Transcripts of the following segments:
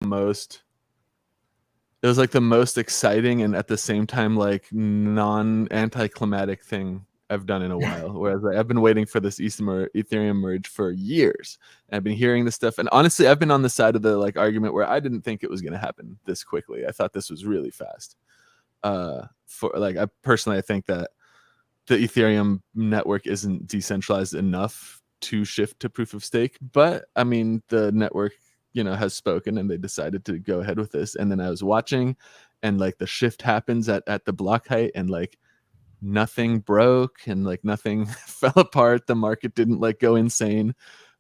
most it was like the most exciting and at the same time like non-anticlimactic thing I've done in a while. Whereas I've been waiting for this Ethereum merge for years. And I've been hearing this stuff. And honestly, I've been on the side of the like argument where I didn't think it was going to happen this quickly. I thought this was really fast. For like, I think that the Ethereum network isn't decentralized enough to shift to proof of stake. But I mean, the network, has spoken and they decided to go ahead with this. And then I was watching and like the shift happens at the block height and like nothing broke and like nothing fell apart. The market didn't like go insane.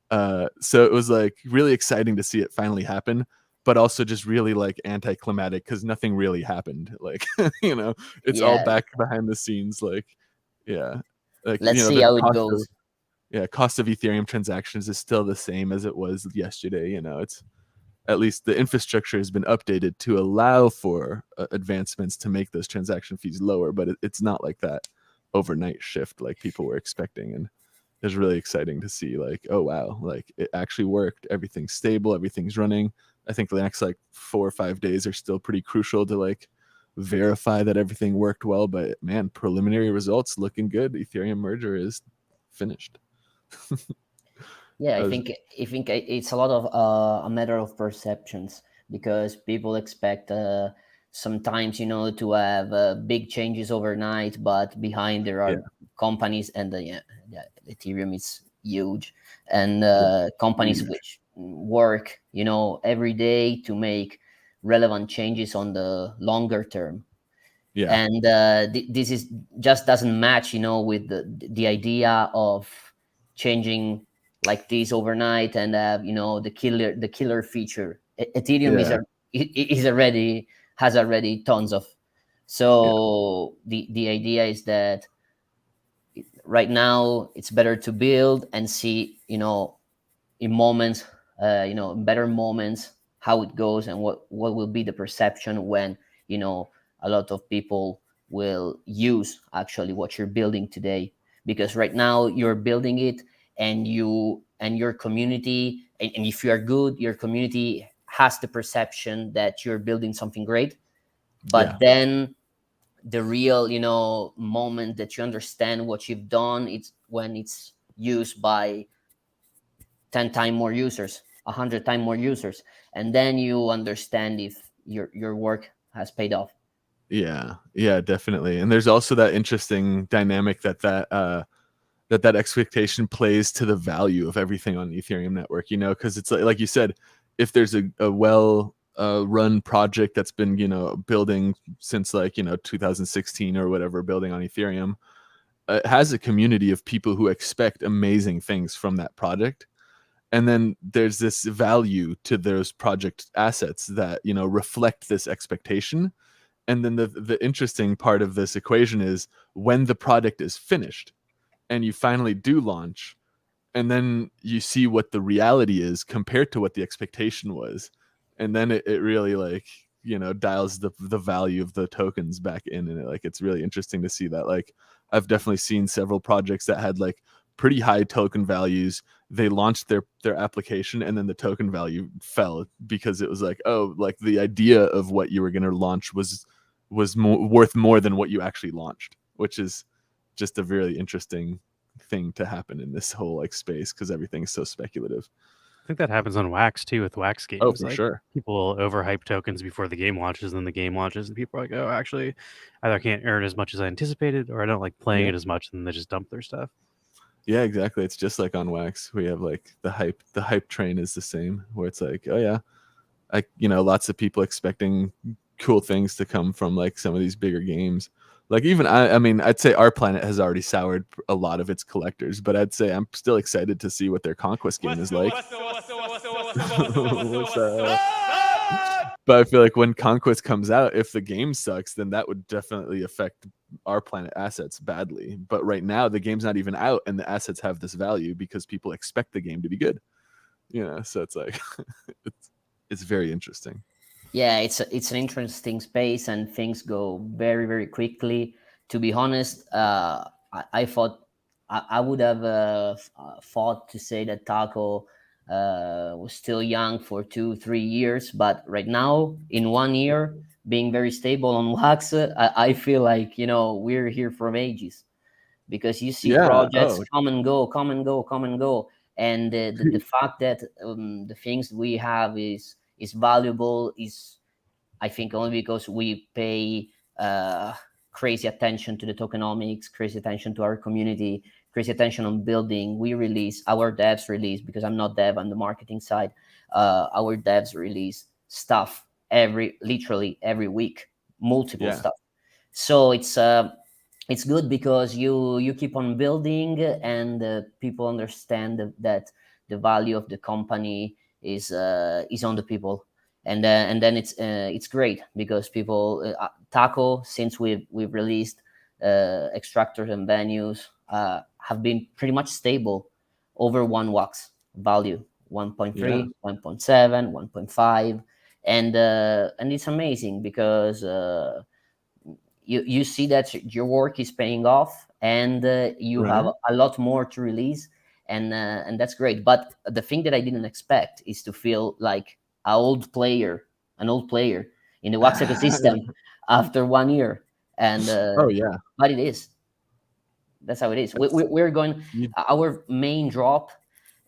So it was like really exciting to see it finally happen, but also just really like anticlimactic because nothing really happened. Like, it's all Yeah. back behind the scenes. Like, yeah, like, Let's see the how it goes. cost of Ethereum transactions is still the same as it was yesterday. It's at least the infrastructure has been updated to allow for advancements to make those transaction fees lower, but it's not like that overnight shift like people were expecting. And it's really exciting to see like, oh wow, like it actually worked. Everything's stable, everything's running. I think the next like 4 or 5 days are still pretty crucial to like verify that everything worked well. But man, preliminary results looking good. Ethereum merger is finished. Yeah, I was, think it's a lot of a matter of perceptions, because people expect sometimes to have big changes overnight, but behind there yeah, are companies, and yeah, Ethereum is huge, and yeah, companies huge. which work every day to make relevant changes on the longer term. Yeah, And this is just doesn't match with the idea of changing like this overnight, and have the killer feature. Ethereum yeah, is already has already tons of. yeah, So the idea is that right now it's better to build and see in moments, in better moments, how it goes, and what will be the perception when a lot of people will use actually what you're building today. Because right now you're building it, and your community, and if you are good, your community has the perception that you're building something great. yeah, But then the real moment that you understand what you've done, it's when it's used by 10 times more users, 100 times more users, and then you understand if your work has paid off. yeah, yeah, definitely. And there's also that interesting dynamic that expectation plays to the value of everything on the Ethereum network, because it's like you said, if there's a well run project that's been, building since like, 2016 or whatever, building on Ethereum, it has a community of people who expect amazing things from that project. And then there's this value to those project assets that, reflect this expectation. And then the interesting part of this equation is when the product is finished and you finally do launch, and then you see what the reality is compared to what the expectation was, and then it really like dials the value of the tokens back in. And it's really interesting to see that. Like, I've definitely seen several projects that had like pretty high token values. They launched their application and then the token value fell because it was like, oh, like the idea of what you were going to launch was worth more than what you actually launched, which is just a really interesting thing to happen in this whole like space because everything's so speculative. I think that happens on Wax too, with Wax Oh, games. for Like, sure. people overhype tokens before the game launches, and then the game launches, and people are like, "Oh, actually, either I can't earn as much as I anticipated, or I don't like playing Yeah. it as much," and they just dump their stuff. Yeah, exactly. It's just like on Wax. We have like the hype train is the same, where it's like, oh yeah, lots of people expecting cool things to come from like some of these bigger games. Like even I mean, I'd say Our Planet has already soured a lot of its collectors, but I'd say I'm still excited to see what their Conquest game is like. What's up? But I feel like when Conquest comes out, if the game sucks, then that would definitely affect Our Planet assets badly. But right now, the game's not even out, and the assets have this value because people expect the game to be good. So it's like it's very interesting. Yeah, it's an interesting space, and things go very, very quickly. To be honest, I thought I would have thought to say that Taco was still young for 2-3 years, but right now in 1 year being very stable on Wax, I feel like we're here for ages, because you see Yeah. projects Oh, come and go, come and go, come and go, and the fact that the things we have is valuable is, I think, only because we pay crazy attention to the tokenomics, crazy attention to our community, crazy attention on building. We release, our devs release, because I'm not dev on the marketing side. Our devs release stuff literally every week, multiple yeah. stuff. So it's good because you keep on building, and people understand that the value of the company is on the people, and then it's great because people Taco, since we've released extractors and venues, have been pretty much stable over 1 wax value, 1.3, Yeah. 1.7, 1.5, and it's amazing because you see that your work is paying off, and you have Right. a lot more to release, and that's great. But the thing that I didn't expect is to feel like an old player in the Wax ecosystem after 1 year, and Oh yeah. but it is, that's how it is. That's, We're going, you, our main drop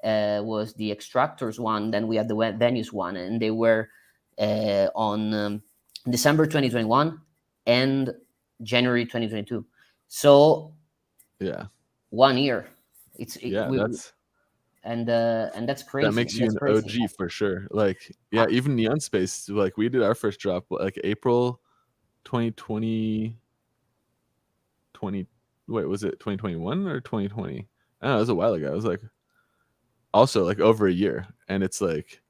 was the extractors one, then we had the venues one, and they were on December 2021 and January 2022. So yeah. 1 year. Yeah. And that's That crazy. makes And you that's an crazy. OG for sure. Like, Uh, yeah, even Neon Space, like we did our first drop like April 2020, 20, wait, was it 2021 or 2020? I don't know, it was a while ago. It was like also like over a year. And it's like,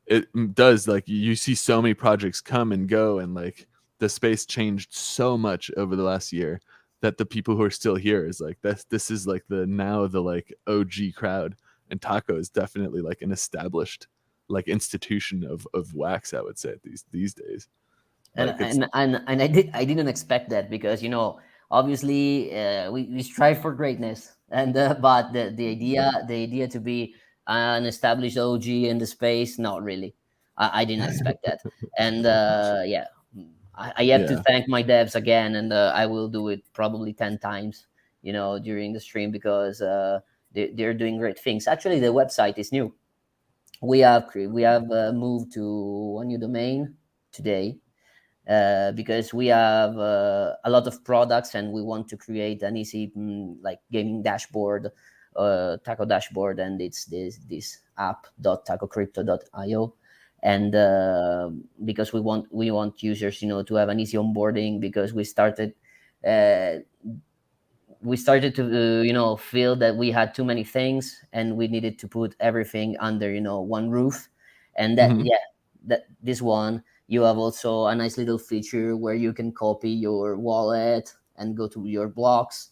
it does, like you see so many projects come and go, and like the space changed so much over the last year that the people who are still here is like, this is like the like OG crowd. And Taco is definitely like an established like institution of wax, I would say, these days. and Like it's I didn't expect that, because obviously we strive for greatness, and but the idea to be an established OG in the space, not really. I didn't expect that, and yeah, I have to yeah. thank my devs again, and I will do it probably 10 times, during the stream, because they're doing great things. Actually, the website is new. We have moved to a new domain today, because we have a lot of products, and we want to create an easy like gaming dashboard, taco dashboard, and it's this app .tacocrypto.io. And because we want users to have an easy onboarding, because uh, we started to feel that we had too many things, and we needed to put everything under one roof. And that, Mhm. yeah, that this one, you have also a nice little feature where you can copy your wallet and go to your blocks,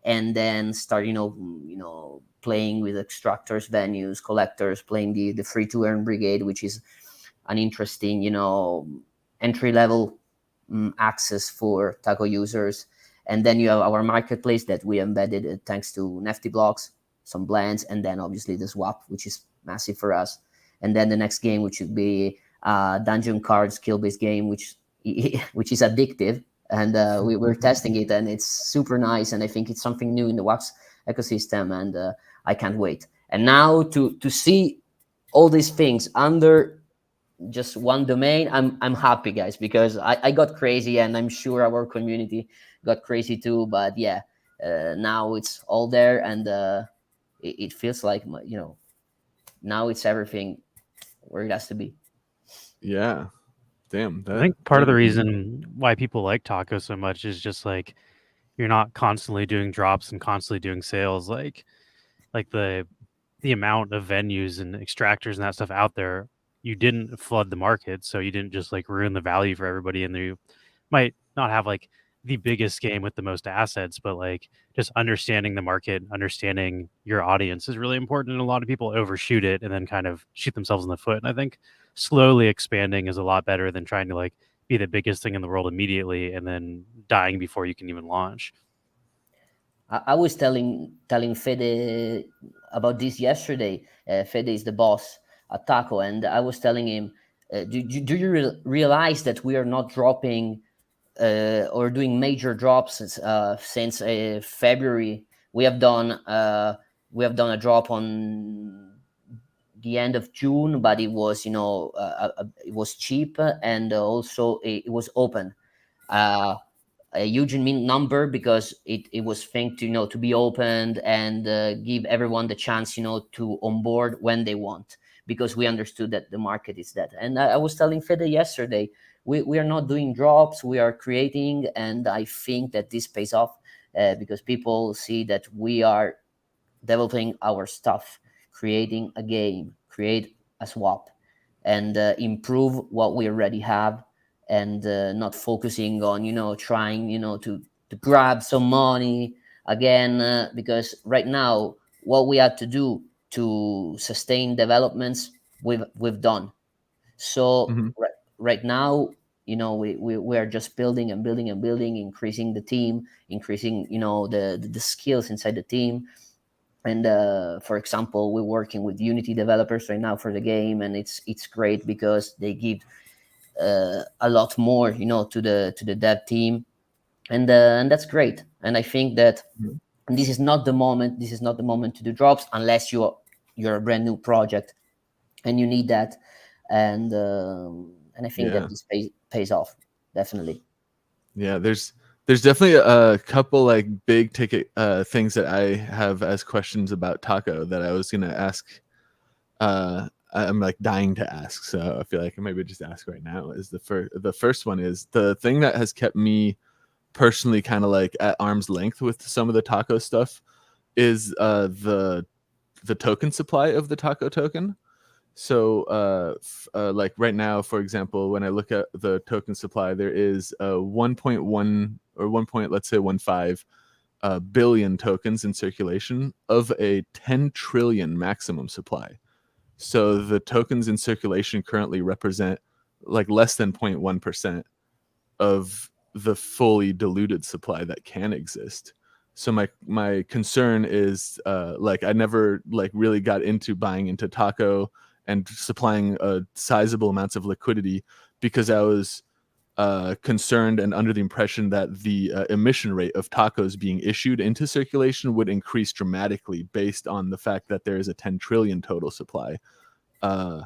and then start playing with extractors, venues, collectors, playing the free to earn brigade, which is an interesting entry level access for Taco users. And then you have our marketplace that we embedded thanks to Nifty blocks, some blends, and then obviously the swap, which is massive for us. And then the next game, which would be dungeon card skill based game, which is addictive. And we're testing it, and it's super nice. And I think it's something new in the Wax ecosystem, and I can't wait. And now to see all these things under just one domain, I'm happy, guys, because I got crazy, and I'm sure our community got crazy too. But yeah, now it's all there, and it feels like now it's everything where it has to be. Yeah. Damn I that. think part of the Damn. reason why people like Taco so much is just like you're not constantly doing drops and constantly doing sales. Like the amount of venues and extractors and that stuff out there, you didn't flood the market, so you didn't just like ruin the value for everybody. And you might not have like the biggest game with the most assets, but like just understanding the market, understanding your audience is really important. And a lot of people overshoot it and then kind of shoot themselves in the foot. And I think slowly expanding is a lot better than trying to like be the biggest thing in the world immediately and then dying before you can even launch. I was telling Fede about this yesterday. Fede is the boss at Taco, and I was telling him, do you realize that we are not dropping or doing major drops since February? We have done a drop on the end of June, but it was it was cheap, and also it was open. Uh, a huge number because it was think to to be opened and give everyone the chance to onboard when they want, because we understood that the market is that. And I was telling Fede yesterday, we are not doing drops, we are creating, and I think that this pays off because people see that we are developing our stuff, creating a game, create a swap, and improve what we already have, and not focusing on trying to grab some money again, because right now what we had to do to sustain developments we've done. So Hmm. right now we are just building and building and building, increasing the team, increasing the skills inside the team. And for example, we're working with Unity developers right now for the game, and it's great because they give a lot more to the dev team, and that's great. And I think that this is not the moment, to do drops unless you're a brand new project and you need that. And I think that Yeah. this pays off, definitely. Yeah, there's definitely a couple like big ticket things that I have as questions about Taco that I was gonna ask. I'm like dying to ask, so I feel like I maybe just ask right now. Is the first one is the thing that has kept me personally kind of like at arm's length with some of the Taco stuff is the token supply of the Taco token. So, like right now, for example, when I look at the token supply, there is 1.1 or 1 point, let's say 1.5 billion tokens in circulation of a 10 trillion maximum supply. So the tokens in circulation currently represent like less than 0.1% of the fully diluted supply that can exist. So my concern is like I never like really got into buying into Taco and supplying sizable amounts of liquidity because I was concerned and under the impression that the emission rate of tacos being issued into circulation would increase dramatically based on the fact that there is a 10 trillion total supply. Uh,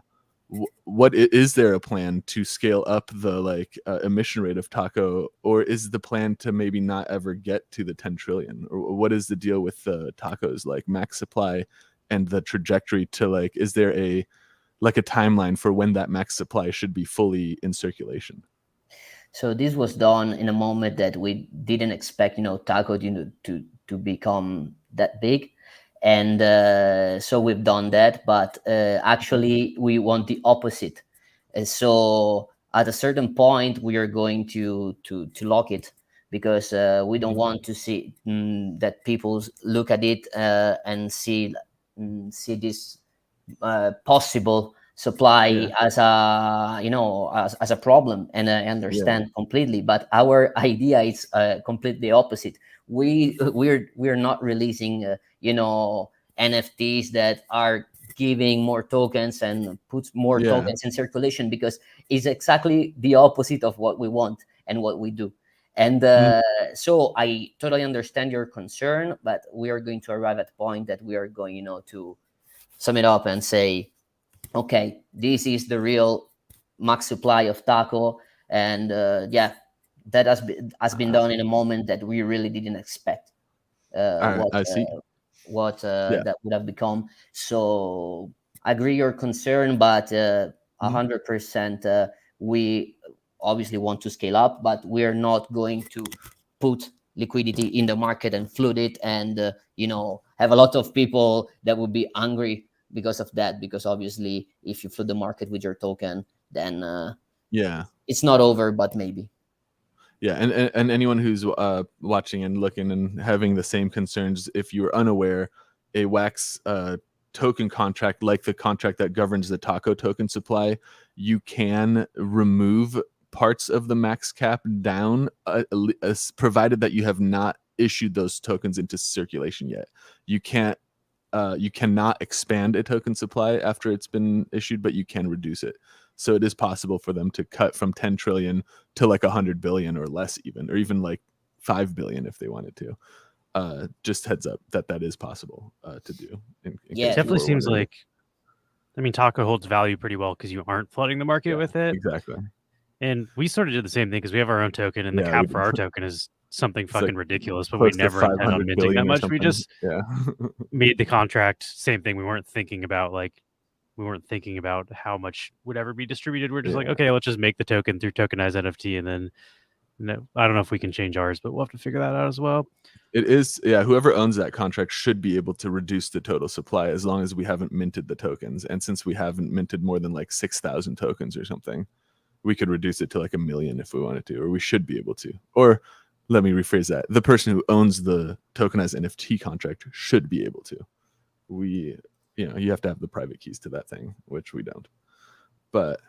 is there a plan to scale up the like emission rate of Taco, or is the plan to maybe not ever get to the 10 trillion, or what is the deal with the Tacos like max supply and the trajectory to like, is there a like a timeline for when that max supply should be fully in circulation? So this was done in a moment that we didn't expect, Taco, to become that big, and so we've done that. But actually, we want the opposite. So at a certain point, we are going to lock it, because we don't Mhm. want to see that people look at it and see this possible supply Yeah, as a as a problem. And I yeah, understand completely, but our idea is completely opposite. We're not releasing NFTs that are giving more tokens and puts more yeah. tokens in circulation, because it's exactly the opposite of what we want and what we do. And Mhm. so I totally understand your concern, but we are going to arrive at a point that we are going to sum it up and say, okay, this is the real max supply of Taco. And yeah, that has been Uh, done in a moment that we really didn't expect uh, all right, what I see. uh, what Yeah. that would have become. So I agree your concern, but Mhm. 100%, we obviously want to scale up, but we're not going to put liquidity in the market and flood it, and have a lot of people that would be angry because of that. Because obviously, if you flood the market with your token, then Yeah. it's not over, but maybe. Yeah, and anyone who's watching and looking and having the same concerns, if you're unaware, a wax token contract, like the contract that governs the Taco token supply, you can remove parts of the max cap down, provided that you have not issued those tokens into circulation yet. You cannot expand a token supply after it's been issued, but you can reduce it. So it is possible for them to cut from 10 trillion to like 100 billion or less, even, or even like 5 billion if they wanted to. Just heads up that is possible to do. Yeah, It definitely seems like, I mean, Taco holds value pretty well because you aren't flooding the market with it. Exactly. And we sort of did the same thing because we have our own token, and the Yeah, cap for our token is something It's fucking like ridiculous, but we close to never intend on 500 minting that billion or much. We something. just Yeah. made the contract, same thing. We weren't thinking about how much would ever be distributed. We're just like, Yeah. okay, let's just make the token through tokenized NFT, and then I don't know if we can change ours, but we'll have to figure that out as well. It is, yeah, whoever owns that contract should be able to reduce the total supply as long as we haven't minted the tokens. And since we haven't minted more than like 6,000 tokens or something, we could reduce it to like 1 million if we wanted to, or we should be able to. Or let me rephrase that. The person who owns the tokenized NFT contract should be able to. You have to have the private keys to that thing, which we don't. But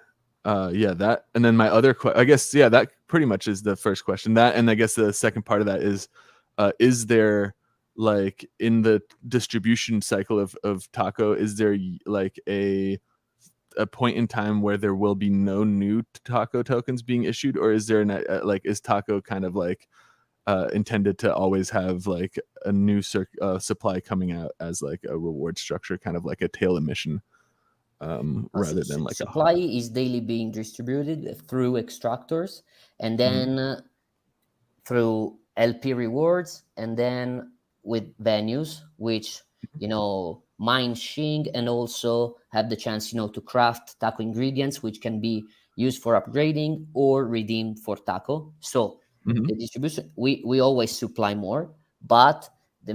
yeah, that, and then my other I guess, yeah, that pretty much is the first question. That, and I guess the second part of that is there, like, in the distribution cycle of Taco, is there like a point in time where there will be no new Taco tokens being issued, or is there like, is Taco kind of like intended to always have like a new supply coming out as like a reward structure, kind of like a tail emission, rather than like supply is daily being distributed through extractors, and then through LP rewards, and then with venues which mine Shing and also have the chance to craft Taco ingredients which can be used for upgrading or redeemed for Taco. So the distribution, we always supply more, but the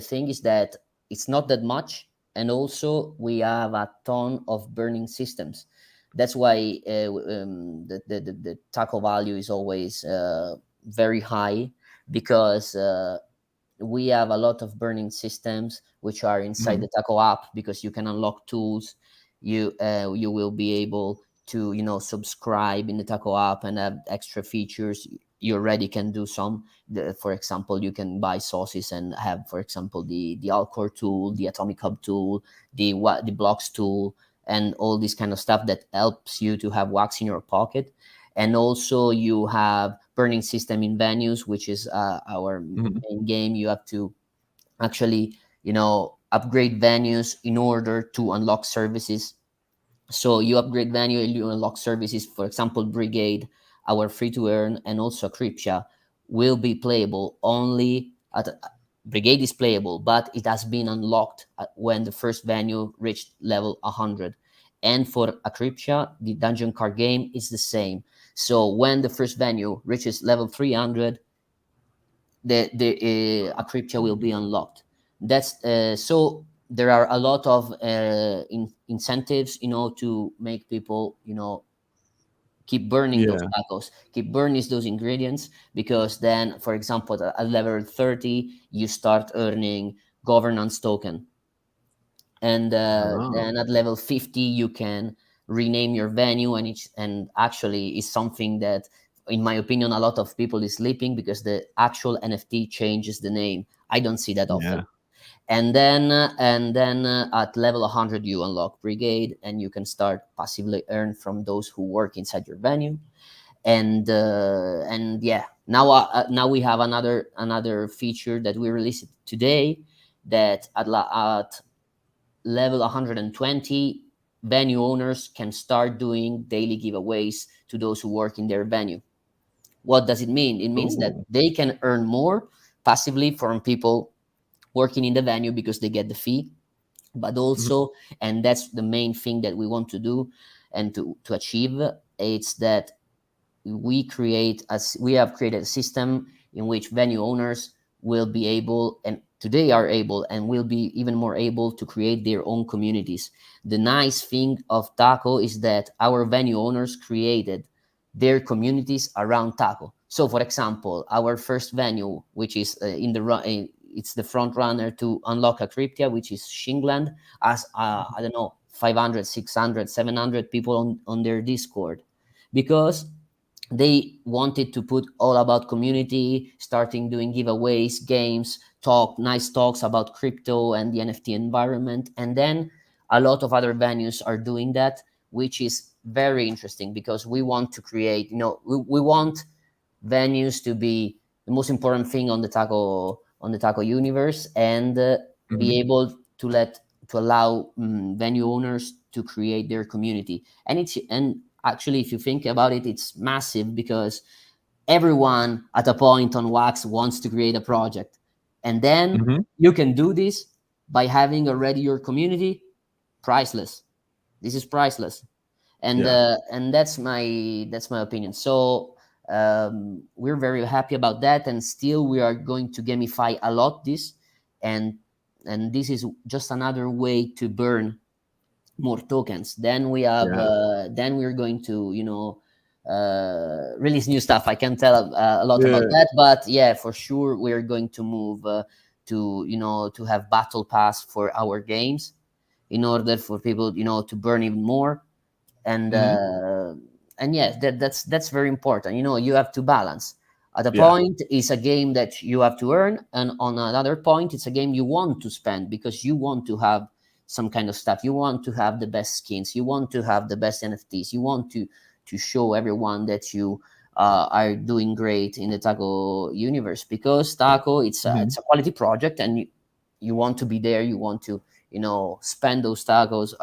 thing is that it's not that much, and also we have a ton of burning systems. That's why the Taco value is always very high, because we have a lot of burning systems which are inside the Taco app, because you can unlock tools. You will be able to subscribe in the Taco app and have extra features. You already can do some. For example, you can buy sauces and have, for example, the Alcor tool, the Atomic Hub tool, the blocks tool, and all this kind of stuff that helps you to have wax in your pocket. And also you have burning system in venues, which is our main game. You have to actually upgrade venues in order to unlock services. So you upgrade venue and you unlock services. For example, Brigade, our free to earn, and also Cryptia will be playable only at Brigade is playable, but it has been unlocked when the first venue reached level 100. And for Cryptia, the dungeon card game is the same. So when the first venue reaches level 300, the Cryptia will be unlocked. That's so there are a lot of incentives, to make people, keep burning those tacos, keep burning those ingredients, because then, for example, at level 30, you start earning governance token. And then at level 50, you can rename your venue, and actually is something that, in my opinion, a lot of people is sleeping, because the actual NFT changes the name. I don't see that often. And then at level 100 you unlock Brigade, and you can start passively earn from those who work inside your venue. And yeah, now we have another feature that we released today, that at level 120, venue owners can start doing daily giveaways to those who work in their venue. What does it mean? It means that they can earn more passively from people working in the venue, because they get the fee. But also, and that's the main thing that we want to do and to achieve, it's that we have created a system in which venue owners will be able, and today are able, and will be even more able, to create their own communities. The nice thing of Taco is that our venue owners created their communities around Taco. So, for example, our first venue, which is it's the front runner to unlock a Cryptia, which is Shingland, as I don't know, 500, 600, 700 people on their Discord, because they wanted to put all about community, starting doing giveaways, games, nice talks about crypto and the NFT environment. And then a lot of other venues are doing that, which is very interesting because we want to create, we want venues to be the most important thing on the taco universe, and be Mhm. able to allow venue owners to create their community. And actually, if you think about it, it's massive because everyone at a point on Wax wants to create a project, and then Mhm. you can do this by having already your community. Priceless. This is priceless. Yeah. And that's my opinion. So we're very happy about that, and still we are going to gamify a lot this, and this is just another way to burn more tokens. Then we have Yeah. then we're going to release new stuff. I can't tell a lot about Yeah. that, but yeah, for sure we're going to move to have battle pass for our games in order for people to burn even more. and Mhm. uh, and yeah, that's very important. You have to balance. At a Yeah. point it's a game that you have to earn, and on another point it's a game you want to spend because you want to have some kind of stuff. You want to have the best skins, you want to have the best NFTs, you want to show everyone that you are doing great in the taco universe, because taco, Mhm. it's a quality project, and you want to be there, you want to spend those tacos,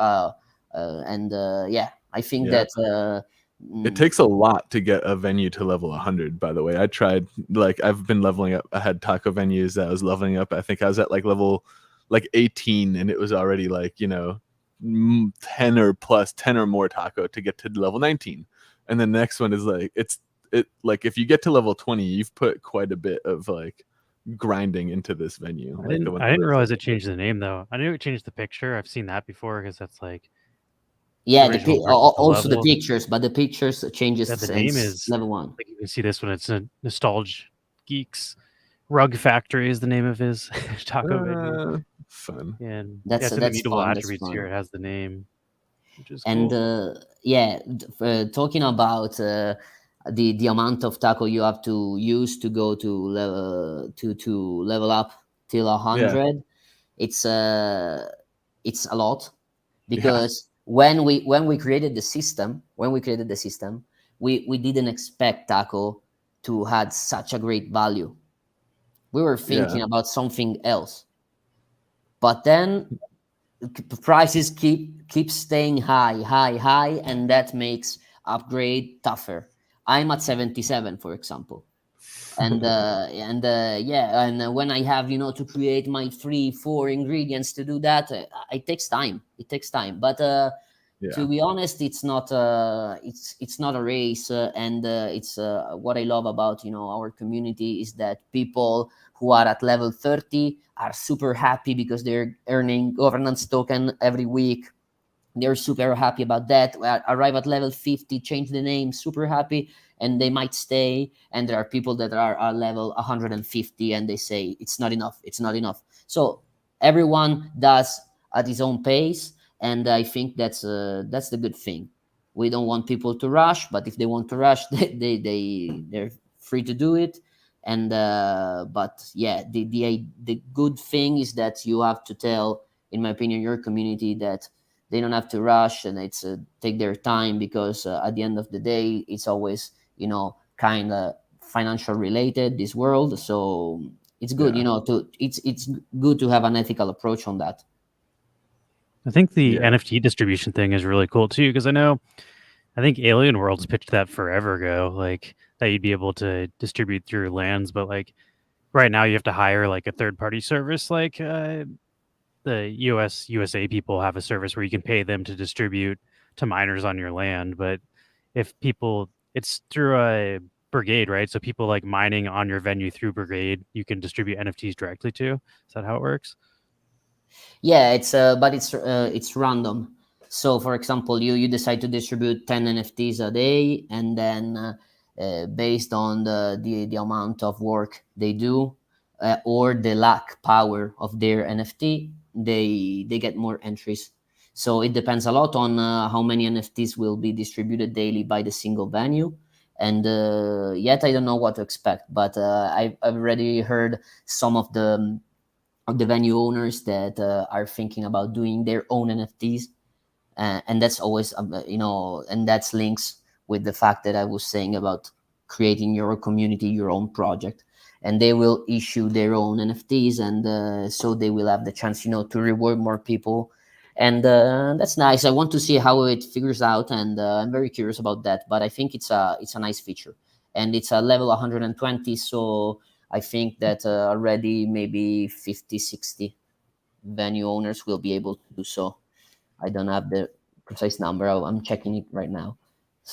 and yeah, I think Yeah. that It mm, takes a lot to get a venue to level 100, by the way. I tried, like, I've been leveling up. I had taco venues that I was leveling up. I think I was at like level like 18, and it was already like, 10 or plus 10 or more taco to get to level 19. And then the next one is like, it like if you get to level 20, you've put quite a bit of like grinding into this venue, I like the didn't one I that didn't lives realize level it changed the name though. I knew it changed the picture. I've seen that before because that's like the yeah, original versus the also the level. pictures, but the pictures changes Yeah, the name since is level 1. like you can see this one. It's a Nostalgia Geeks Rug Factory is the name of his taco venue. fun. And yeah, That's it's in the that's mutable fun. That's attributes here. fun. It has the name, which is And cool. yeah, talking about the amount of taco you have to use to go to level up till Yeah. 100, it's it's a lot, Yeah. because when we created the system, we didn't expect taco to had such a great value. We were Yeah. thinking about something else, but then prices keep staying high, and that makes upgrade tougher. I'm at 77, for example, and yeah, and when I have to create my 3 4 ingredients to do that, it takes time, but Yeah. to be honest, it's not a race, and it's what I love about our community is that people who are at level 30 are super happy because they're earning governance token every week. They're super happy about that. Arrive at level 50, change the name, super happy, and they might stay. And there are people that are level 150 and they say it's not enough, it's not enough. So everyone does at his own pace, and I think that's the good thing. We don't want people to rush, but if they want to rush, they're free to do it. And but yeah, the good thing is that you have to tell, in my opinion, your community that they don't have to rush, and it's take their time, because at the end of the day it's always kind of financial related, this world. So it's good, Yeah. to it's good to have an ethical approach on that. I think the Yeah. NFT distribution thing is really cool too, because I think Alien Worlds pitched that forever ago, like that you'd be able to distribute through lands, but like right now you have to hire like a third party service, like the USA people have a service where you can pay them to distribute to miners on your land. But if people, it's through a Brigade, right? So people like mining on your venue through Brigade, you can distribute NFTs directly to. Is that how it works? Yeah, but it's random. So for example, you decide to distribute 10 NFTs a day, and then based on the amount of work they do, or the lack power of their NFT, they get more entries. So it depends a lot on how many NFTs will be distributed daily by the single venue. and yet I don't know what to expect. But I've already heard some of the venue owners that are thinking about doing their own NFTs, and that's always and that's links with the fact that I was saying about creating your community, your own project, and they will issue their own NFTs, and so they will have the chance, to reward more people, and that's nice. I want to see how it figures out, and I'm very curious about that. But I think it's a nice feature, and it's a level 120, so I think that already maybe 50, 60 venue owners will be able to do so. I don't have the precise number. I'm checking it right now.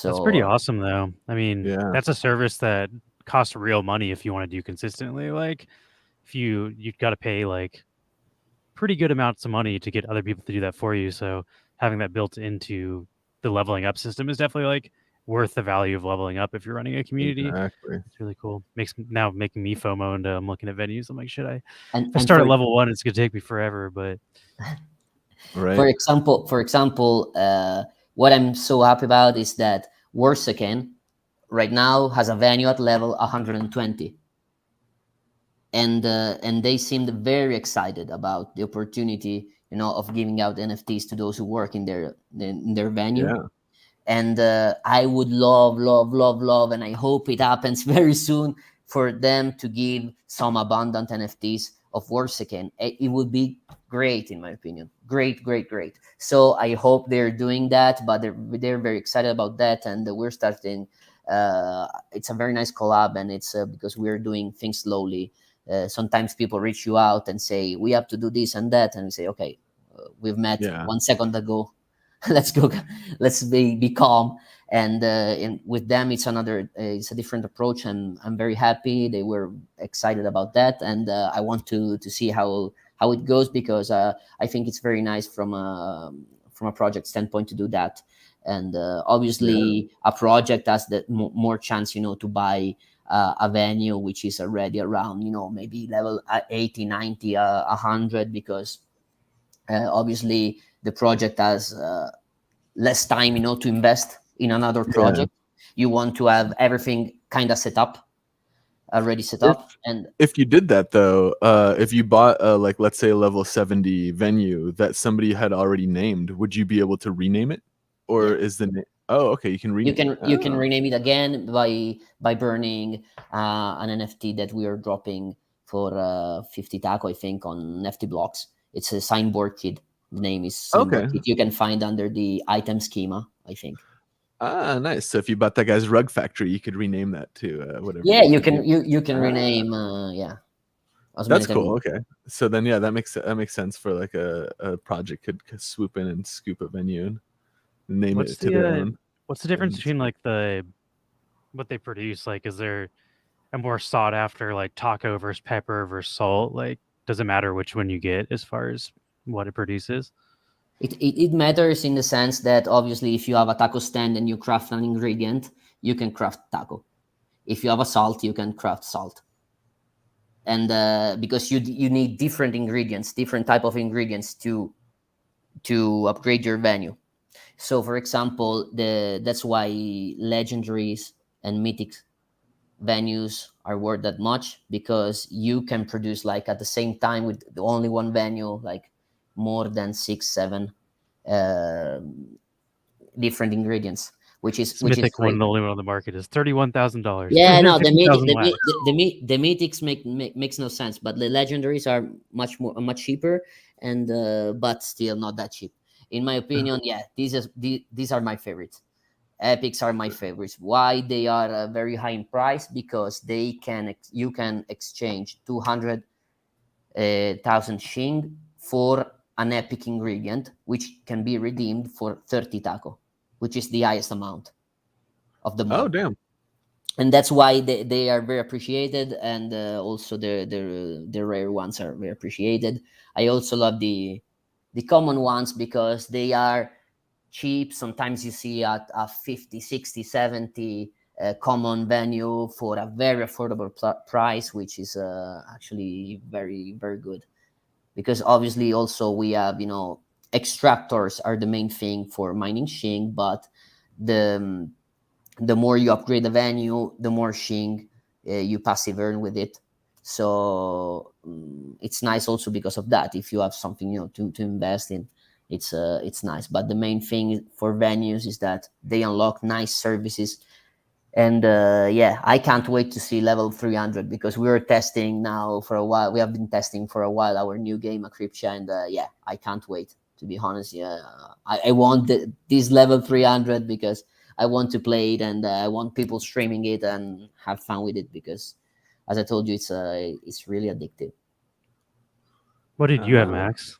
That's pretty So awesome, though. I mean, Yeah. that's a service that costs real money if you want to do consistently. Like, if you've got to pay like pretty good amounts of money to get other people to do that for you. So having that built into the leveling up system is definitely like worth the value of leveling up if you're running a community. Exactly. It's really cool. Now making me FOMO, and I'm looking at venues. I'm like, should I? and If I and start for at level 1, it's gonna take me forever. But Right. for example, what I'm so happy about is that Warsaken right now has a venue at level 120, and they seemed very excited about the opportunity, of giving out NFTs to those who work in their venue. Yeah. And I would love, love, love, love, and I hope it happens very soon for them to give some abundant NFTs of Warsaken. It would be great, in my opinion. Great, great, great. So I hope they're doing that, but they're very excited about that, and we're starting. It's a very nice collab, and it's because we're doing things slowly. Sometimes people reach you out and say we have to do this and that, and we say, okay, we've met Yeah. 1 second ago. Let's go. Let's be calm. And with them, it's a different approach, and I'm very happy. They were excited about that, and I want to see how it goes, because I think it's very nice from a project standpoint to do that. And obviously, a project has the more chance, to buy a venue which is already around, maybe level 80, 90, 100, because obviously the project has less time, to invest in another project. You want to have everything kind of already set up. And If you did that though, if you bought like let's say a level 70 venue that somebody had already named, would you be able to rename it, or is the name? Oh, okay, you can rename. you can rename it again by burning an NFT that we are dropping for 50 taco, I think, on NFT blocks. It's a Signboard Kid. The name is Signboard Okay. Kid. You can find under the item schema, I think. Ah, nice. So if you bought that guy's rug factory, you could rename that to whatever. Yeah, you can rename. Yeah, as many That's times. cool. Okay, so then yeah, that makes sense for like a project could swoop in and scoop a venue and name what's it to their own. what's the difference between like what they produce? Like, is there a more sought after like taco versus pepper versus salt? Like, does it matter which one you get as far as what it produces? It matters in the sense that obviously if you have a taco stand and you craft an ingredient, you can craft taco. If you have a salt, you can craft salt. And because you need different ingredients, different type of ingredients to upgrade your venue. So for example, that's why legendaries and mythic venues are worth that much, because you can produce like at the same time with the only one venue like more than 6-7 different ingredients, which is Mythic great. one, the only one on the market, is $31,000. Yeah, no, the wax. mythics makes no sense, but the legendaries are much cheaper, and but still not that cheap, in my opinion. Yeah, these are my favorites. Epics are my favorites. Why? They are very high in price, because you can exchange 200,000 shing for an epic ingredient, which can be redeemed for 30 taco, which is the highest amount of the Oh mod. damn. And that's why they are very appreciated, and also the rare ones are very appreciated. I also love the common ones, because they are cheap. Sometimes you see at a 50, 60, 70 common venue for a very affordable price, which is actually very, very good. Because obviously also we have, extractors are the main thing for mining shing, but the more you upgrade the venue, the more shing you passive earn with it. So it's nice also because of that. If you have something to invest in, it's nice. But the main thing for venues is that they unlock nice services. And I can't wait to see level 300, because we were testing now for a while. We have been testing for a while our new game, Acryptia, and I can't wait, to be honest. I want this level 300 because I want to play it, and I want people streaming it and have fun with it, because, as I told you, it's really addictive. What did you have, Oh. Max?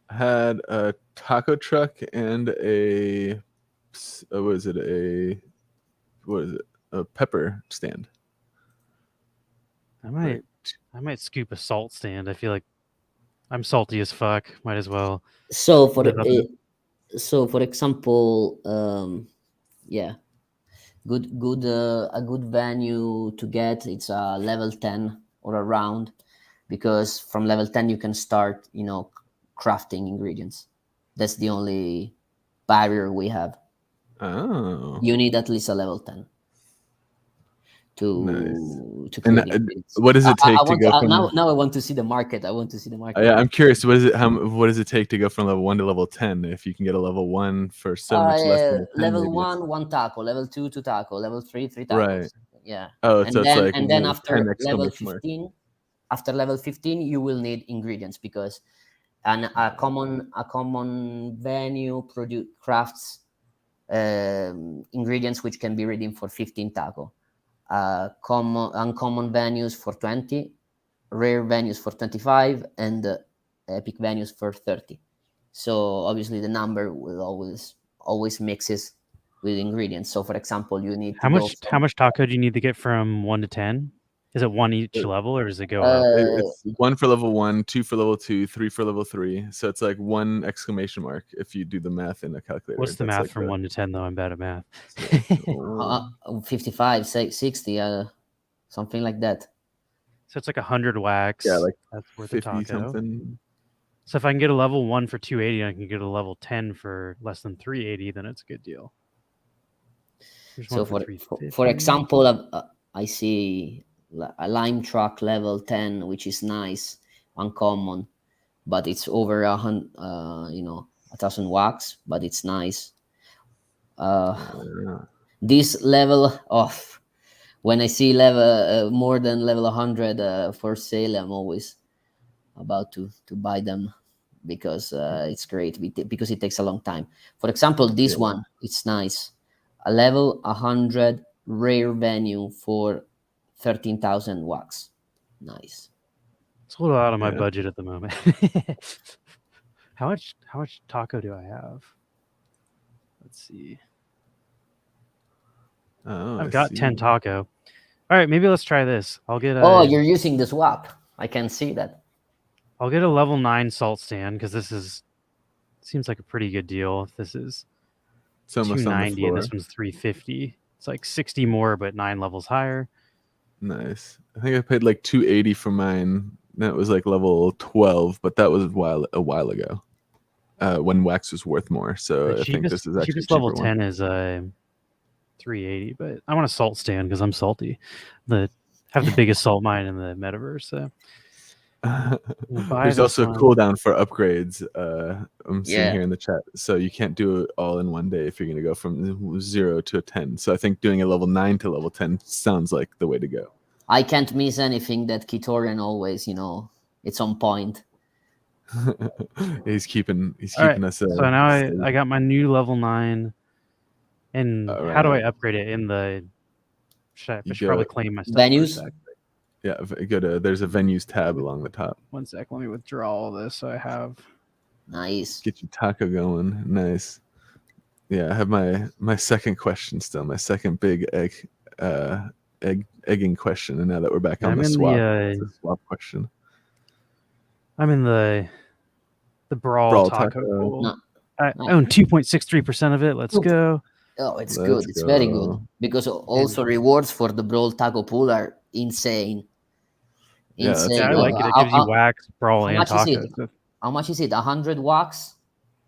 I had a taco truck and a a pepper stand. I might scoop a salt stand. I feel like I'm salty as fuck. Might as well. So for live up to- for example, good a good venue to get, it's a level 10 or around, because from level 10 you can start crafting ingredients. That's the only barrier we have. Oh, You need at least a level 10 to nice. create And ingredients. what does it take to go from? Now I want to see the market. I want to see the market. Yeah, I'm curious. What does it take to go from level 1 to level 10? If you can get a level 1 for so much less than a 10, level maybe it's- 1 taco, level 2 taco, level 3 tacos. Right. Yeah. Oh, And so it's then like and then 10 after level exclamation mark. 15, after level 15 you will need ingredients, because a common venue crafts ingredients which can be redeemed for 15 taco. Uncommon venues for 20, rare venues for 25, and epic venues for 30. So obviously the number will always mixes with ingredients. So for example, you need How much taco do you need to get from 1 to 10? Is it 1 each level, or does it go up? It's 1 for level 1, 2 for level 2, 3 for level 3. So it's like 1 exclamation mark if you do the math in a calculator. What's the That's math like from 1 to 10, though? I'm bad at math. 55, 60, something like that. So it's like 100 wax. Yeah, like that's worth 50 of taco. something. So if I can get a level 1 for 280, and I can get a level 10 for less than 380, then it's a good deal. Here's So one for example, I see a lime truck level 10, which is nice, uncommon, but it's over 1,000 wax, but it's nice. This level of, when I see level more than level 100 for sale, I'm always about to buy them, because it's great, because it takes a long time. For example, this one, it's nice, a level 100 rare venue for 13,000 wax. Nice. It's a little out of my budget at the moment. How much taco do I have? Let's see. I've got 10 taco. All right, maybe let's try this. I'll get you're using the swap. I can see that. I'll get a level 9 salt stand, because this seems like a pretty good deal. If this is It's almost 290 and this one's 350. It's like 60 more, but 9 levels higher. Nice. I think I paid like 280 for mine. That was like level 12, but that was a while ago, when wax was worth more. So I think this is actually cheapest level 10 is 380, but I want a salt stand because I'm salty. Have the biggest salt mine in the metaverse. So there's also a cooldown for upgrades. I'm seeing here in the chat, so you can't do it all in one day if you're going to go from 0 to a 10. So I think doing a level 9 to level 10 sounds like the way to go. I can't miss anything that Kitorian always, it's on point. he's keeping right. us. So now I got my new level 9. And how do I upgrade it in the? I should probably claim my stuff. Venues. Yeah, there's a venues tab along the top. One sec, let me withdraw all this so I have. Nice. Get your taco going. Nice. Yeah, I have my second question still. My second big egging question, and now that we're back on the swap, the swap question. I'm in the brawl taco. No. I own 2.63% of it. Let's go. Oh, it's good. It's very good, because also rewards for the brawl taco pool are insane. Insane. Yeah, I like it. It gives you wax, brawl, and taco. How much is it? 100 wax,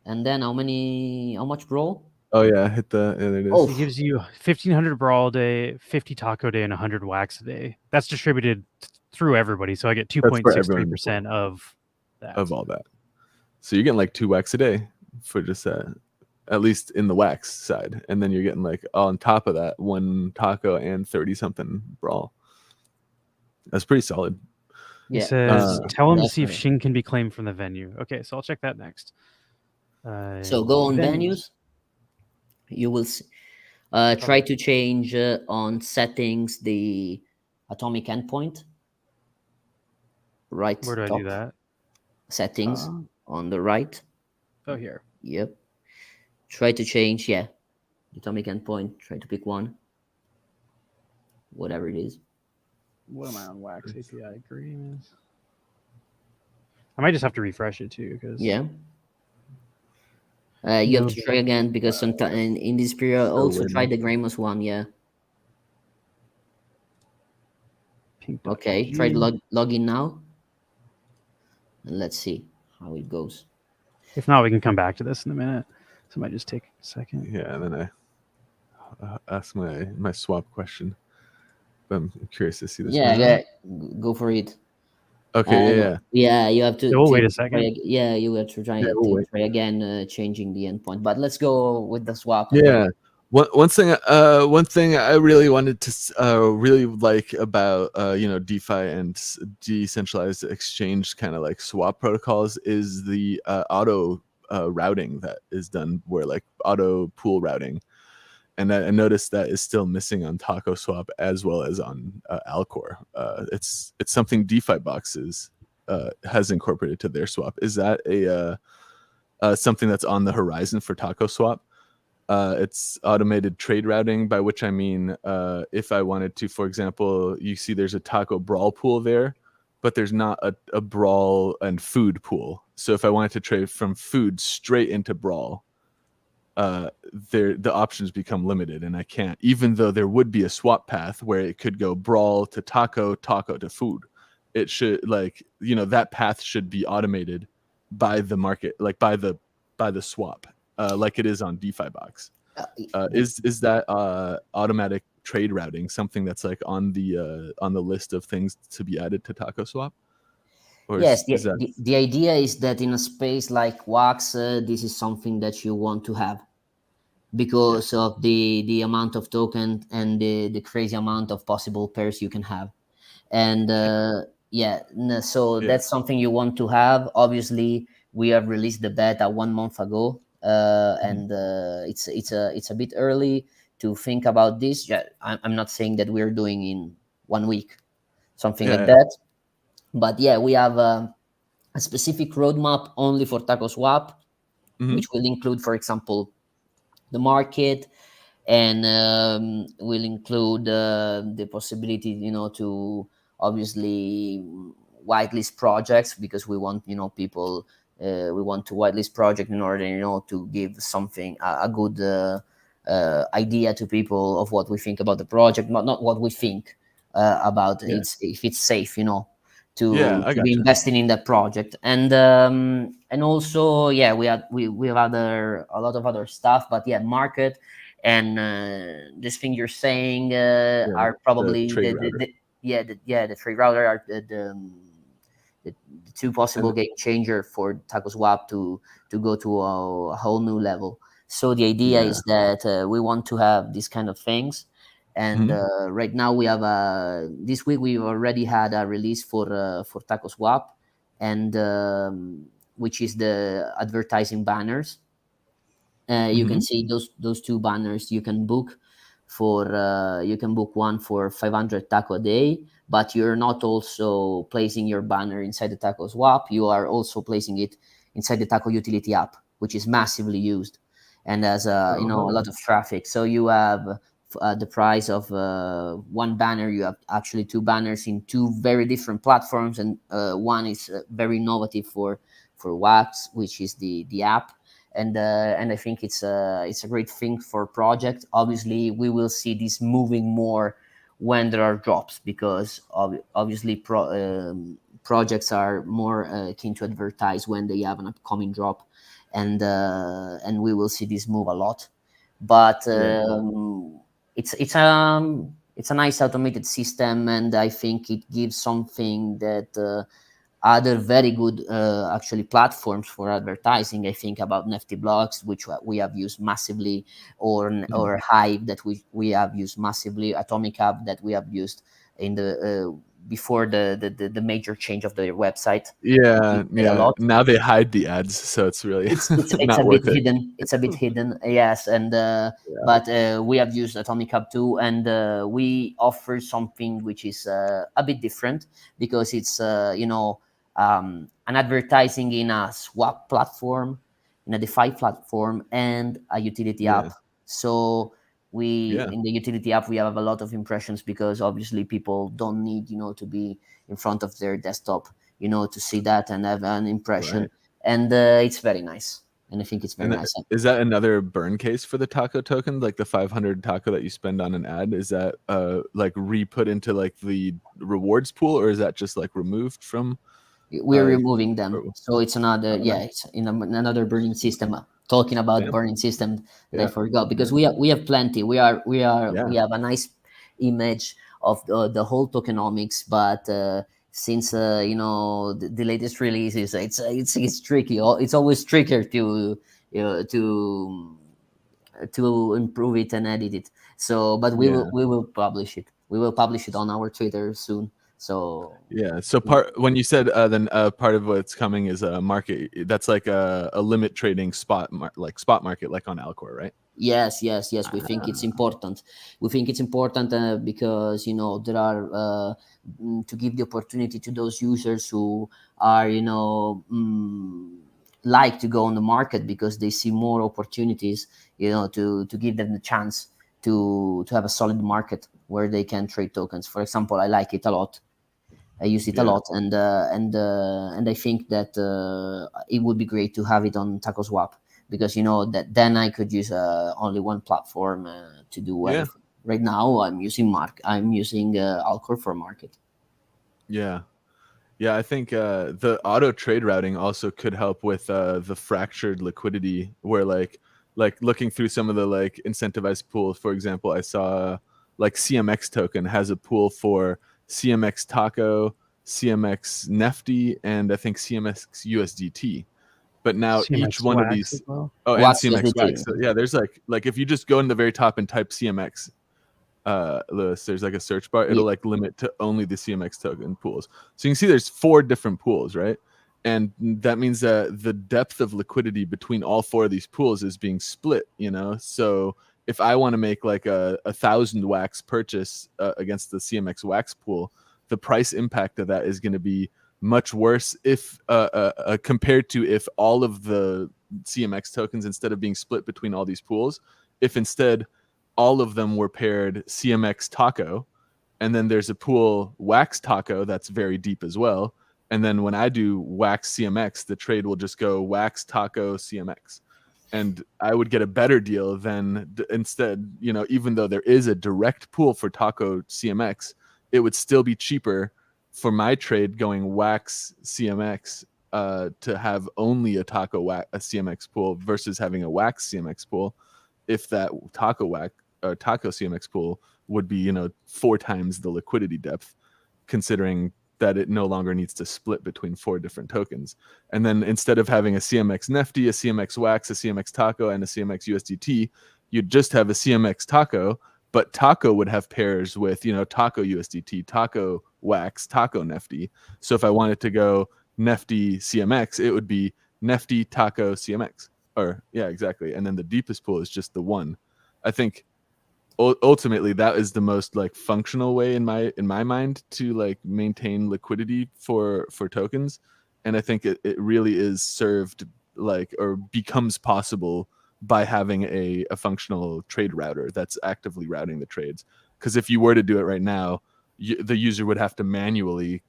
and then how much brawl? Oh yeah, hit the there it is. Oh, It gives you 1,500 brawl a day, 50 taco a day, and 100 wax a day. That's distributed through everybody, so I get That's for everyone 2.63% of that. of all that. So you're getting like 2 wax a day for just that, at least in the wax side, and then you're getting like on top of that 1 taco and 30 something brawl. That's pretty solid. It yeah. says, tell him to see if definitely. Shing can be claimed from the venue. Okay, so I'll check that next. So go on Venues. venues. You will see. Try to change on settings the atomic endpoint. Right Where do I top do that? settings on the right. Oh, here. Yep. Try to change, atomic endpoint. Try to pick one, whatever it is. What am I on Wax API agreements? I might just have to refresh it too, because Yeah. You have to try again because sometimes in this period, also try the Gramos one. Yeah. Okay. Try to log in now, and let's see how it goes. If not, we can come back to this in a minute. So it might just take a second. Yeah, and then I ask my swap question. But I'm curious to see this. Yeah, go for it. Okay, Yeah, you have to. So we'll wait a second. Yeah, you have to try try again, changing the endpoint. But let's go with the swap. Yeah. One thing I really wanted to really like about DeFi and decentralized exchange kind of like swap protocols is the auto routing that is done, where like auto pool routing, and I noticed that is still missing on Taco Swap as well as on Alcor. It's something DeFi boxes has incorporated to their swap. Is that a something that's on the horizon for Taco Swap? It's automated trade routing, by which I mean if I wanted to, for example, you see there's a taco brawl pool there, but there's not a brawl and food pool. So if I wanted to trade from food straight into brawl, the options become limited, and I can't, even though there would be a swap path where it could go brawl to taco, taco to food. It should, like, that path should be automated by the market, like by the swap. Like it is on DeFi box. Is that automatic trade routing something that's like on the list of things to be added to Taco Swap? Or yes, is that... the idea is that in a space like Wax, this is something that you want to have because of the amount of token and the crazy amount of possible pairs you can have. And that's something you want to have. Obviously, we have released the beta 1 month ago, and it's a bit early to think about this. Yeah, I'm not saying that we're doing in 1 week something like that, but yeah, we have a specific roadmap only for Taco Swap, which will include, for example, the market, and will include the possibility, to obviously whitelist projects, because we want, people, we want to whitelist project in order, to give something, a good idea to people of what we think about the project, not what we think about if it's safe, to be investing in that project. And also, we have a lot of other stuff, but market and this thing you're saying are probably the trade router are the two possible game changer for Taco Swap to go to a whole new level. So the idea is that we want to have these kind of things. And right now we have this week we already had a release for Taco Swap, and which is the advertising banners. You can see those two banners. You can book one for 500 taco a day, but you're not also placing your banner inside the Taco Swap. You are also placing it inside the Taco Utility app, which is massively used and has a lot of traffic. So you have the price of one banner. You have actually two banners in two very different platforms, and one is very innovative for Wax, which is the app. And I think it's a great thing for project. Obviously, we will see this moving more when there are drops, because obviously projects are more keen to advertise when they have an upcoming drop, and we will see this move a lot. but Yeah. it's a nice automated system, and I think it gives something that other very good actually platforms for advertising. I think about Nifty Blocks, which we have used massively, Mhm. or Hive that we have used massively, Atomic App that we have used in the before the major change of their website. We Yeah, used it a yeah. lot. Now they hide the ads, so it's really It's a not bit worth it. hidden. It's a bit hidden, yes. And Yeah. but we have used Atomic Hub too, and we offer something which is a bit different, because it's an advertising in a swap platform, in a DeFi platform, and a utility Yeah. app. So we Yeah. in the utility app we have a lot of impressions, because obviously people don't need to be in front of their desktop to see that and have an impression, Right. and it's very nice, and I think it's very And nice. is that another burn case for the taco token? Like the 500 taco that you spend on an ad, is that like re-put into like the rewards pool, or is that just like removed from We're uh removing them, or- so it's another, oh, yeah, nice. it's in another burning system. Talking about Damn. burning system that I Yeah. forgot, because Yeah. we have plenty. We Yeah. have a nice image of the whole tokenomics, but since the latest releases, it's tricky. It's always trickier to you know, to improve it and edit it. So, but Yeah. we will publish it. We will publish it on our Twitter soon. So Yeah. So part when you said then part of what's coming is a market that's like a limit trading like spot market like on Alcor, right? yes, yes, yes. We think it's Ah, important. We think it's important because there are to give the opportunity to those users who are like to go on the market, because they see more opportunities. To give them the chance to have a solid market where they can trade tokens. For example, I like it a lot. I use it a yeah. lot, and I think that it would be great to have it on Taco Swap, because that then I could use only one platform to do Yeah. everything. Right now, I'm using Alcor for market. Yeah. Yeah, I think the auto trade routing also could help with the fractured liquidity, where like looking through some of the like incentivized pools. For example, I saw like CMX token has a pool for CMX Taco, CMX Nefty, and I think CMX USDT. But now each CMX one of Wax as these, well. oh, and Wax CMX USDT. Wax. So yeah, there's like if you just go in the very top and type CMX list, there's like a search bar, it'll Yeah, like limit to only the CMX token pools. So you can see there's 4 different pools, right? And that means that the depth of liquidity between all 4 of these pools is being split. So if I want to make like a 1,000 wax purchase against the CMX wax pool, the price impact of that is going to be much worse if compared to if all of the CMX tokens, instead of being split between all these pools, if instead all of them were paired CMX Taco, and then there's a pool Wax Taco that's very deep as well. And then when I do Wax CMX, the trade will just go Wax Taco CMX. And I would get a better deal than instead, even though there is a direct pool for Taco CMX, it would still be cheaper for my trade going Wax CMX to have only a a CMX pool versus having a Wax CMX pool, if that taco CMX pool would be 4 times the liquidity depth, considering that it no longer needs to split between 4 different tokens. And then instead of having a CMX Nefty, a CMX Wax, a CMX Taco, and a CMX USDT, you'd just have a CMX Taco, but Taco would have pairs with Taco USDT, Taco Wax, Taco Nefty. So if I wanted to go Nefty CMX, it would be Nefty Taco CMX. Or yeah, exactly. And then the deepest pool is just the one. I think ultimately that is the most like functional way in my mind to like maintain liquidity for tokens. And I think it really is served like, or becomes possible by having a functional trade router that's actively routing the trades. Because if you were to do it right now, the user would have to manually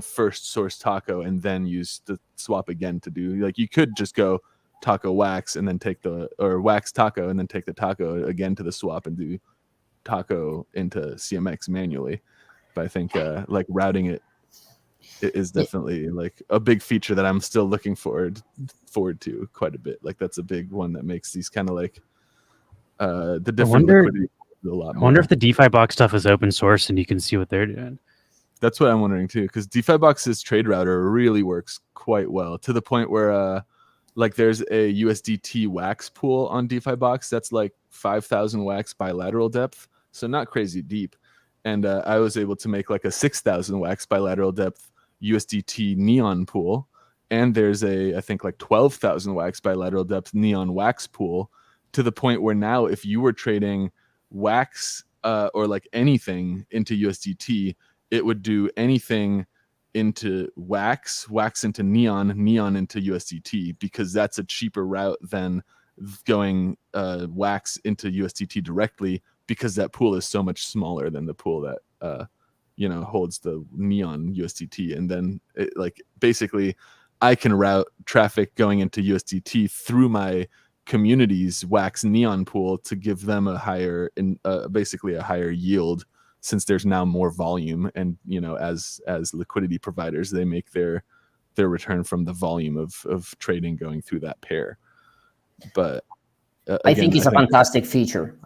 first source taco and then use the swap again to do, like, you could just go taco wax and then take the, or wax taco and then take the taco again to the swap and do taco into CMX manually. But I think like routing it is yeah, definitely like a big feature that I'm still looking forward to quite a bit. Like that's a big one that makes these kind of like The different liquidity is a lot I more. wonder if the DeFi box stuff is open source and you can see what they're doing. That's what I'm wondering too, because DeFi Box's trade router really works quite well, to the point where like there's a USDT wax pool on DeFi Box that's like 5,000 wax bilateral depth, so not crazy deep. And I was able to make like a 6,000 wax bilateral depth USDT neon pool. And there's I think like 12,000 wax bilateral depth neon wax pool, to the point where now if you were trading wax or like anything into USDT, it would do anything into wax into neon into USDT, because that's a cheaper route than going wax into USDT directly, because that pool is so much smaller than the pool that holds the neon USDT. And then like basically I can route traffic going into USDT through my community's wax neon pool to give them a higher basically a higher yield, since there's now more volume. And as liquidity providers, they make their return from the volume of trading going through that pair. But I think it's a fantastic feature.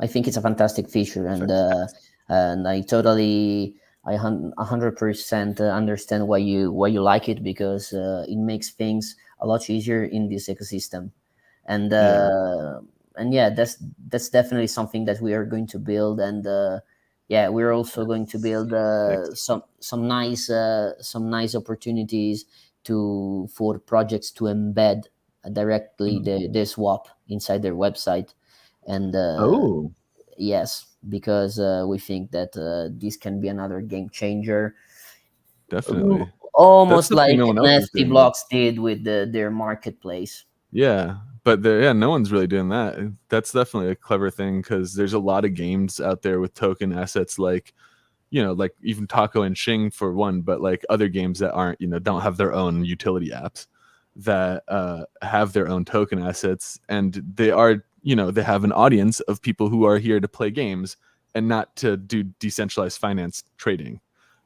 And I totally, 100% understand why you like it, because it makes things a lot easier in this ecosystem. And that's definitely something that we are going to build. And we're also going to build some nice opportunities for projects to embed directly the swap inside their website. And yes, because we think that this can be another game changer. Definitely. Almost like NFT Blocks did with their marketplace. Yeah, but no one's really doing that. That's definitely a clever thing, because there's a lot of games out there with token assets, like like even Taco and Shing for one, but like other games that aren't don't have their own utility apps, that have their own token assets, and they are they have an audience of people who are here to play games and not to do decentralized finance trading.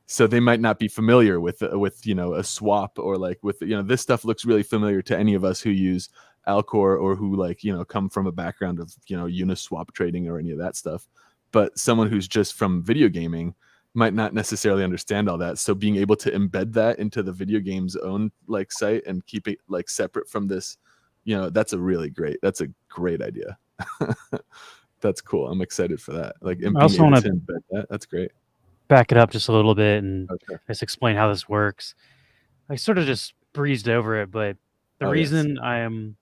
So they might not be familiar with a swap, or like with this stuff looks really familiar to any of us who use Alcor, or who like come from a background of Uniswap trading or any of that stuff. But someone who's just from video gaming might not necessarily understand all that. So being able to embed that into the video game's own like site and keep it like separate from this, that's a great idea. That's cool. I'm excited for that. Like, and being able to embed that, that's great. Back it up just a little bit and just explain how this works. I sort of just breezed over it, but the reason I'm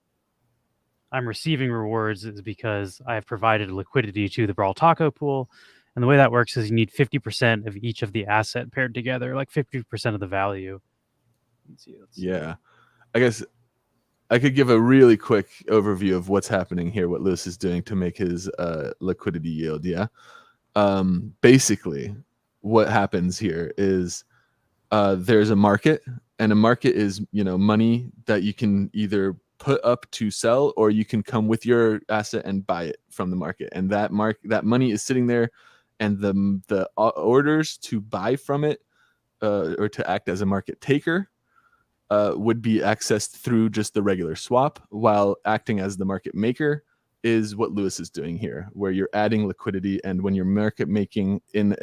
receiving rewards is because I have provided liquidity to the Brawl Taco pool. And the way that works is you need 50% of each of the asset paired together, like 50% of the value. Let's see. I guess I could give a really quick overview of what's happening here, what Lewis is doing to make his liquidity yield. Basically, what happens here is there's a market, and a market is money that you can either put up to sell, or you can come with your asset and buy it from the market. And that money is sitting there, and the orders to buy from it or to act as a market taker would be accessed through just the regular swap, while acting as the market maker is what Lewis is doing here, where you're adding liquidity. And when you're market making in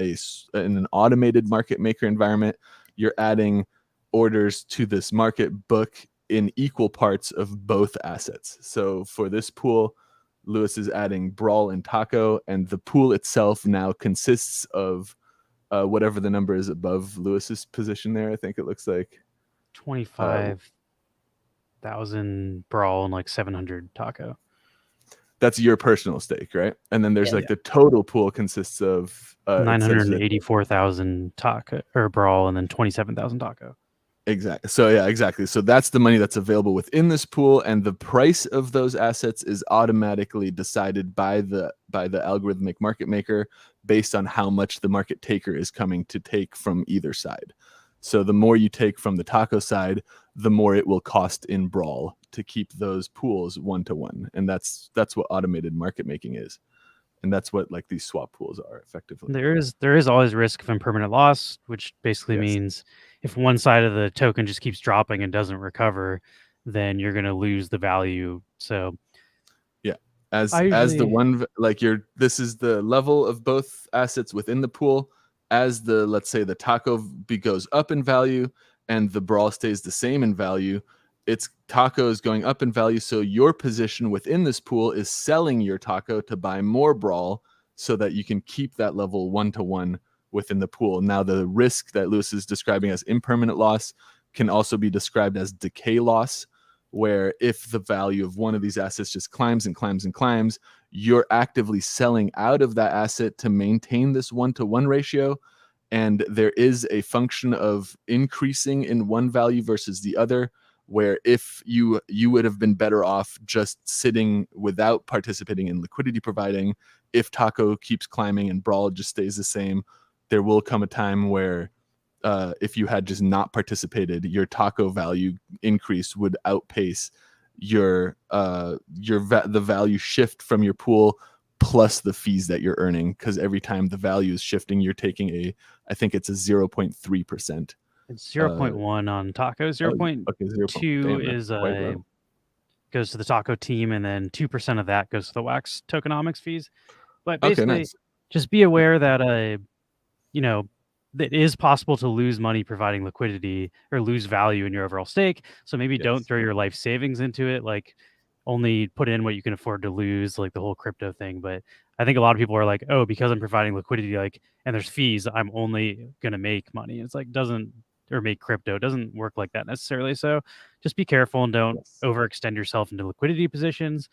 an automated market maker environment, you're adding orders to this market book in equal parts of both assets. So for this pool, Lewis is adding Brawl and Taco, and the pool itself now consists of whatever the number is above Lewis's position there. I think it looks like 25,000 Brawl and like 700 Taco. That's your personal stake, right? And then there's the total pool consists of 984,000 Taco or Brawl, and then 27,000 Taco. Exactly. So exactly. So that's the money that's available within this pool, and the price of those assets is automatically decided by the algorithmic market maker based on how much the market taker is coming to take from either side. So the more you take from the Taco side, the more it will cost in Brawl to keep those pools 1-to-1. And that's what automated market making is. And that's what like these swap pools are effectively. There is always risk of impermanent loss, which basically means if one side of the token just keeps dropping and doesn't recover, then you're going to lose the value. So as I the usually one, like this is the level of both assets within the pool. As the, let's say the taco goes up in value and the brawl stays the same in value, its taco is going up in value, so your position within this pool is selling your taco to buy more brawl so that you can keep that level 1-to-1 within the pool. Now the risk that Lewis is describing as impermanent loss can also be described as decay loss, where if the value of one of these assets just climbs and climbs and climbs, you're actively selling out of that asset to maintain this 1-to-1 ratio. And there is a function of increasing in one value versus the other, where if you would have been better off just sitting without participating in liquidity providing. If taco keeps climbing and brawl just stays the same, there will come a time where if you had just not participated, your taco value increase would outpace the value shift from your pool plus the fees that you're earning, because every time the value is shifting, you're taking I think it's a 0.3%. It's 0.1 on taco. 0.2 is goes to the taco team, and then 2% of that goes to the wax tokenomics fees. But basically, nice. just be aware that that it is possible to lose money providing liquidity or lose value in your overall stake. So maybe don't throw your life savings into it. Like, only put in what you can afford to lose, like the whole crypto thing. But I think a lot of people are like, oh, because I'm providing liquidity, like, and there's fees, I'm only gonna make money. It's like make crypto. It doesn't work like that necessarily. So just be careful and don't overextend yourself into liquidity positions.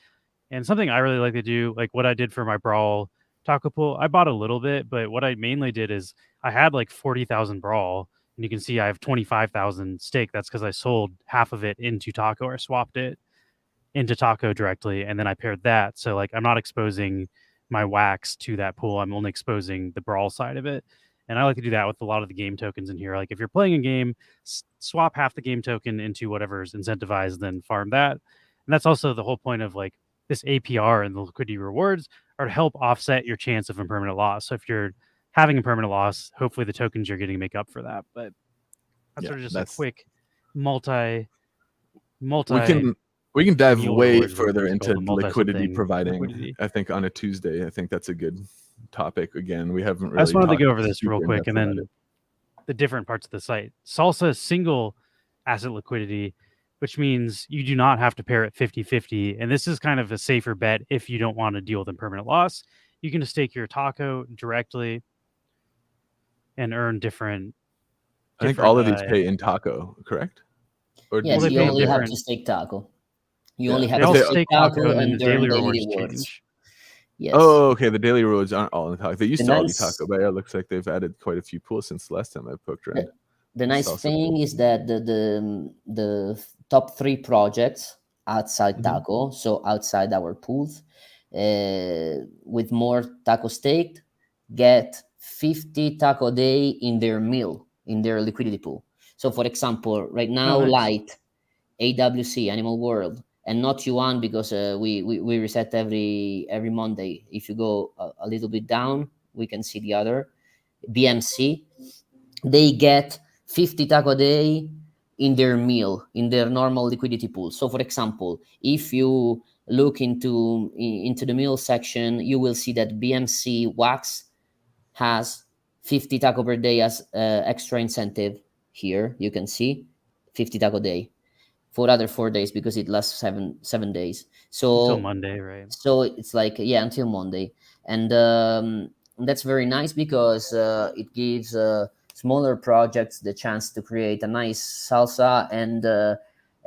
And something I really like to do, like what I did for my Brawl taco pool, I bought a little bit, but what I mainly did is I had like 40,000 Brawl, and you can see I have 25,000 stake. That's because I sold half of it into taco, or swapped it into taco directly, and then I paired that. So like I'm not exposing my wax to that pool. I'm only exposing the Brawl side of it. And I like to do that with a lot of the game tokens in here. Like if you're playing a game, swap half the game token into whatever's incentivized, then farm that. And that's also the whole point of like this APR and the liquidity rewards are to help offset your chance of impermanent loss. So if you're having impermanent loss, hopefully the tokens you're getting make up for that. But that's sort of just a quick multi. We can dive meal way rewards, further into liquidity multi-something providing. liquidity. I think on a Tuesday. I think that's a good topic. Again, we haven't really. I just wanted to go over this real quick, and then the different parts of the site. Salsa single asset liquidity, which means you do not have to pair it 50-50. And this is kind of a safer bet if you don't want to deal with impermanent loss. You can just stake your taco directly and earn different. I think all of these pay in taco, correct? Or yes, you only have to stake taco. You only have to stake taco and the daily rewards. Yes. Oh, okay. The daily rewards aren't all in taco. They used to all be taco, but it looks like they've added quite a few pools since the last time I poked around. The nice thing is that the top 3 projects outside taco, so outside our pools, with more taco staked, get 50 taco a day in their mill, in their liquidity pool. So for example, right now, Light, AWC, Animal World, and not Yuan, because we reset every Monday. If you go a little bit down, we can see the other. BMC, they get 50 taco a day in their mill, in their normal liquidity pool. So for example, if you look into the mill section, you will see that BMC Wax has 50 taco per day as extra incentive. Here you can see 50 taco day for other 4 days, because it lasts seven days. So until Monday, right? So it's like, until Monday. And that's very nice, because it gives smaller projects the chance to create a nice salsa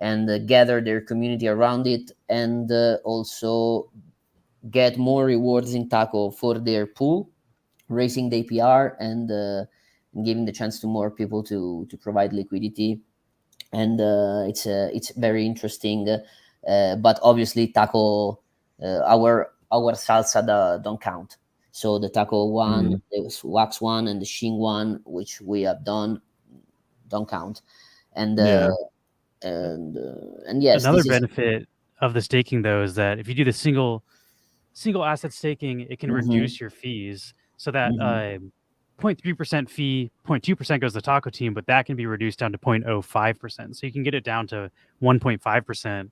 and gather their community around it, and also get more rewards in taco for their pool, raising the APR and giving the chance to more people to provide liquidity. And it's very interesting. But obviously taco, our salsa don't count. So the taco one, the wax one, and the Xing one, which we have done, don't count. And and yes, another benefit of the staking though is that if you do the single asset staking, it can reduce your fees, so that 0.3% fee, 0.2% goes to the taco team, but that can be reduced down to 0.05%. So you can get it down to 1.5%.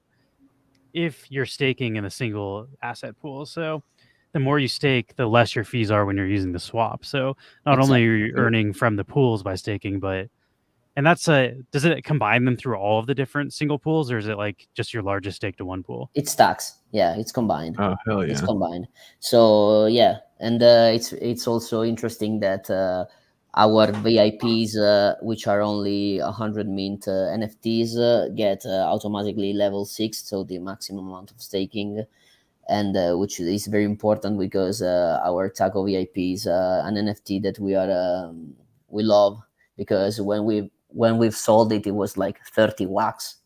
if you're staking in a single asset pool. So the more you stake, the less your fees are when you're using the swap. So not only are you earning from the pools by staking, but and that's does it combine them through all of the different single pools, or is it like just your largest stake to one pool? It's tax. Yeah, it's combined. Oh hell It's yeah! combined. So yeah, and it's also interesting that our VIPs, which are only 100 mint NFTs, get automatically level 6, so the maximum amount of staking, and which is very important because our Taco VIP is an NFT that we love, because when we've sold it, it was like 30 wax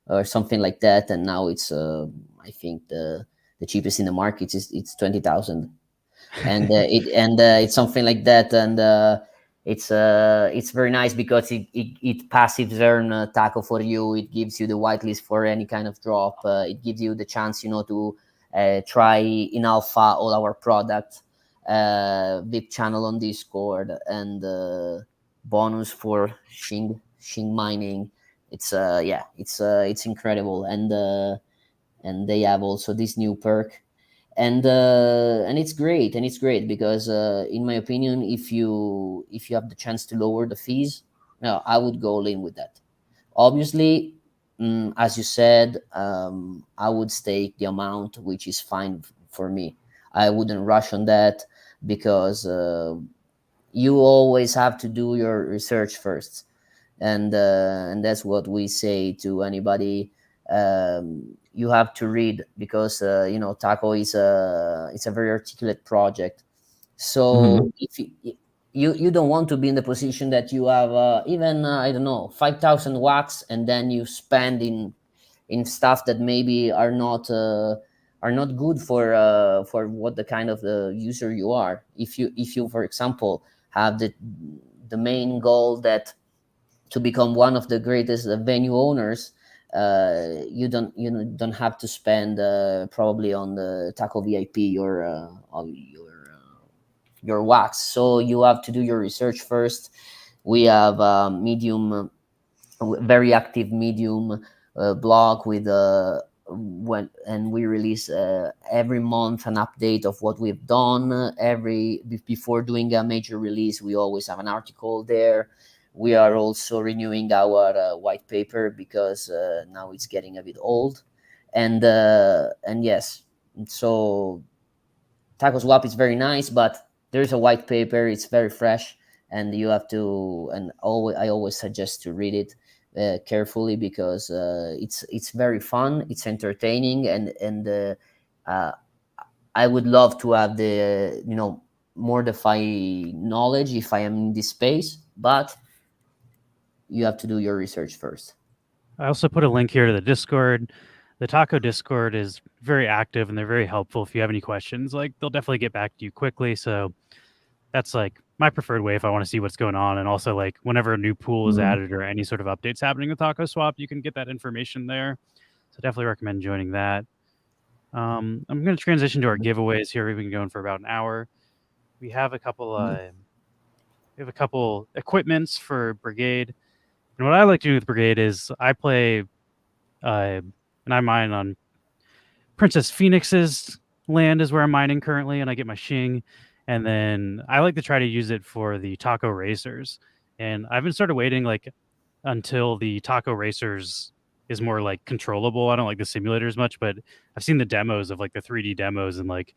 or something like that, and now it's I think the cheapest in the market is it's 20,000, and it's something like that, and it's very nice because it passives earn taco for you. It gives you the whitelist for any kind of drop. It gives you the chance, to try in alpha all our products, VIP channel on Discord, and bonus for Shing mining. It's it's incredible, and they have also this new perk, and it's great because in my opinion, if you have the chance to lower the fees, no, I would go all in with that. Obviously, as you said, I would stake the amount, which is fine for me. I wouldn't rush on that because you always have to do your research first, and that's what we say to anybody. You have to read because Taco is a very articulate project. Mhm. So if you don't want to be in the position that you have even I don't know, 5,000 wax, and then you spend in stuff that maybe are not good for what the kind of the user you are. If you for example have the main goal that to become one of the greatest venue owners, you don't have to spend probably on the Taco VIP or your wax. So you have to do your research first. We have Medium, very active Medium blog with when and we release every month an update of what we've done. Before doing a major release, we always have an article there. We are also renewing our white paper because now it's getting a bit old, and yes, so Taco Swap is very nice, but there's a white paper. It's very fresh, and you have to. And I always suggest to read it carefully because it's very fun. It's entertaining, and uh, I would love to have the more DeFi knowledge if I am in this space, but you have to do your research first. I also put a link here to the Discord. The Taco Discord is very active and they're very helpful. If you have any questions, like they'll definitely get back to you quickly. So that's like my preferred way if I want to see what's going on. And also like whenever a new pool is Mhm. added or any sort of updates happening with Taco Swap, you can get that information there. So definitely recommend joining that. I'm going to transition to our giveaways here. We've been going for about an hour. We have a couple. Equipments for Brigade. And what I like to do with Brigade is I play, and I mine on Princess Phoenix's land is where I'm mining currently, and I get my Shing. And then I like to try to use it for the Taco Racers. And I've been sort of waiting like until the Taco Racers is more like controllable. I don't like the simulators much, but I've seen the demos of like the 3D demos, and like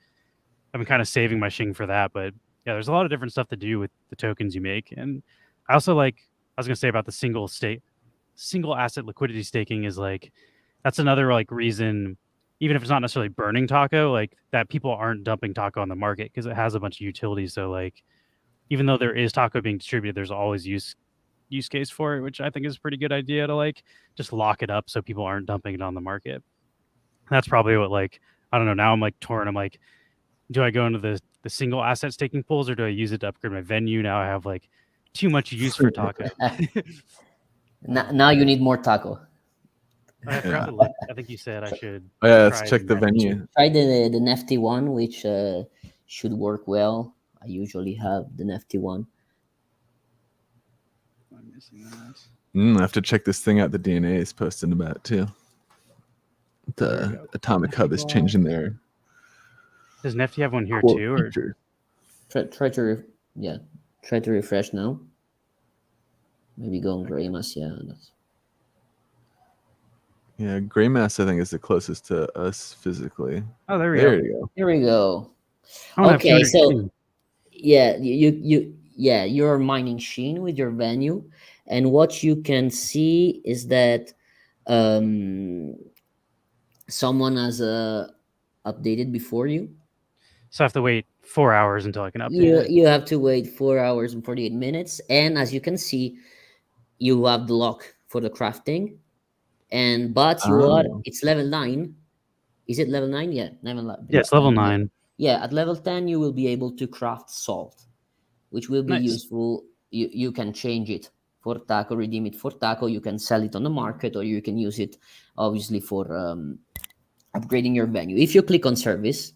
I've been kind of saving my Shing for that. But yeah, there's a lot of different stuff to do with the tokens you make. And I also like, I was going to say about the single asset liquidity staking is like, that's another like reason, even if it's not necessarily burning Taco, like that people aren't dumping Taco on the market because it has a bunch of utilities. So like, even though there is Taco being distributed, there's always use case for it, which I think is a pretty good idea to like just lock it up so people aren't dumping it on the market. That's probably what like, I don't know. Now I'm like torn. I'm like, do I go into the single asset staking pools or do I use it to upgrade my venue? Now I have like too much use for Taco. Now you need more Taco. I forgot Yeah. the link. I think you said I should Oh, yeah, let's try check the venue. Try the Nifty one, which should work well. I usually have the Nifty one. I'm missing that. I have to check this thing out the DNA is posting about too. There we The go. Atomic Hub is changing their Does Nifty have one here quote too, or feature. Try to refresh now. Maybe go on gray mass. Yeah, Yeah, Gray Mass I think is the closest to us physically. oh, there we There go. you go. here we go. I want to have Okay, 200 so Sheen. yeah, you're mining Sheen with your venue, and what you can see is that someone has updated before you. So I have to wait 4 hours until I can update You it. you have to wait 4 hours and 48 minutes, and as you can see, you have the lock for the crafting, but Oh. it's level 9. Is it level 9? Yeah, Yeah, it's level 9. Yeah, at level 10 you will be able to craft salt, which will be Nice. useful. You can change it for taco, redeem it for taco. You can sell it on the market, or you can use it obviously for upgrading your venue. If you click on services,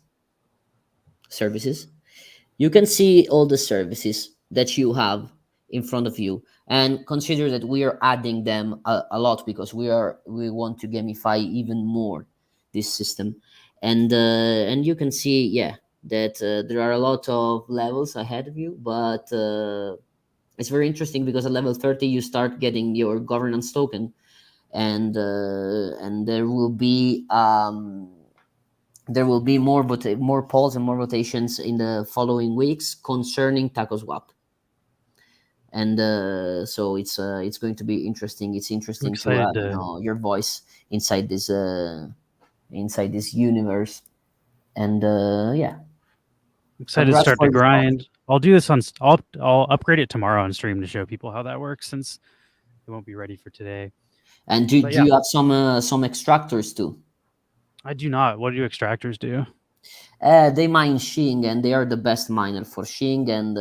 you can see all the services that you have in front of you, and consider that we are adding them a lot because we want to gamify even more this system. And you can see, yeah, that there are a lot of levels ahead of you, but it's very interesting because at level 30 you start getting your governance token, and there will be more polls and more votations in the following weeks concerning taco swap. And so it's going to be interesting. It's I'm interesting to excited have to your voice inside this universe. And yeah, excited to congrats start for to your start. grind. I'll do this on. I'll upgrade it tomorrow on stream to show people how that works, since it won't be ready for today. And do But yeah. you have some extractors too? I do not. What do extractors do? They mine Shing, and they are the best miner for Shing, and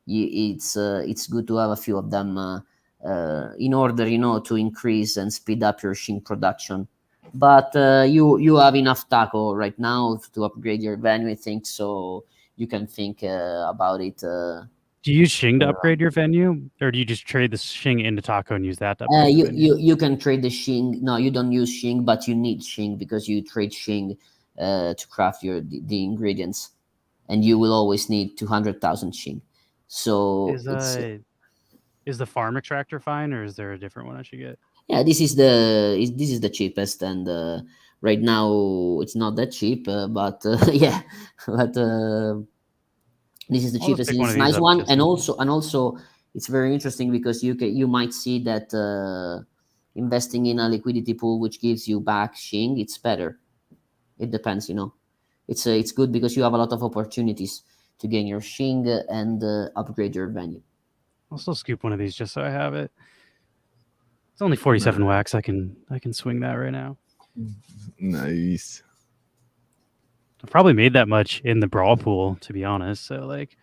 it's good to have a few of them in order, to increase and speed up your Shing production. But you have enough taco right now to upgrade your venue, I think, so you can think about it. Do you use Shing to upgrade your venue, or do you just trade the Shing into taco and use that to upgrade the You, venue? you can trade the Shing. No, you don't use Shing, but you need Shing because you trade Shing to craft the ingredients, and you will always need 200,000 Shing. So Is the farm extractor fine, or is there a different one I should get? yeah, this is the cheapest, and right now it's not that cheap, but yeah, but this is the I'll just cheapest. pick And one it's of a these nice up one, just and in also it's very interesting because you might see that investing in a liquidity pool which gives you back Shing, it's better. It depends, it's good because you have a lot of opportunities to gain your Shing and upgrade your venue. I'll still scoop one of these just so I have it. It's only 47 wax. I can swing that right now. Nice. I've probably made that much in the brawl pool, to be honest. So like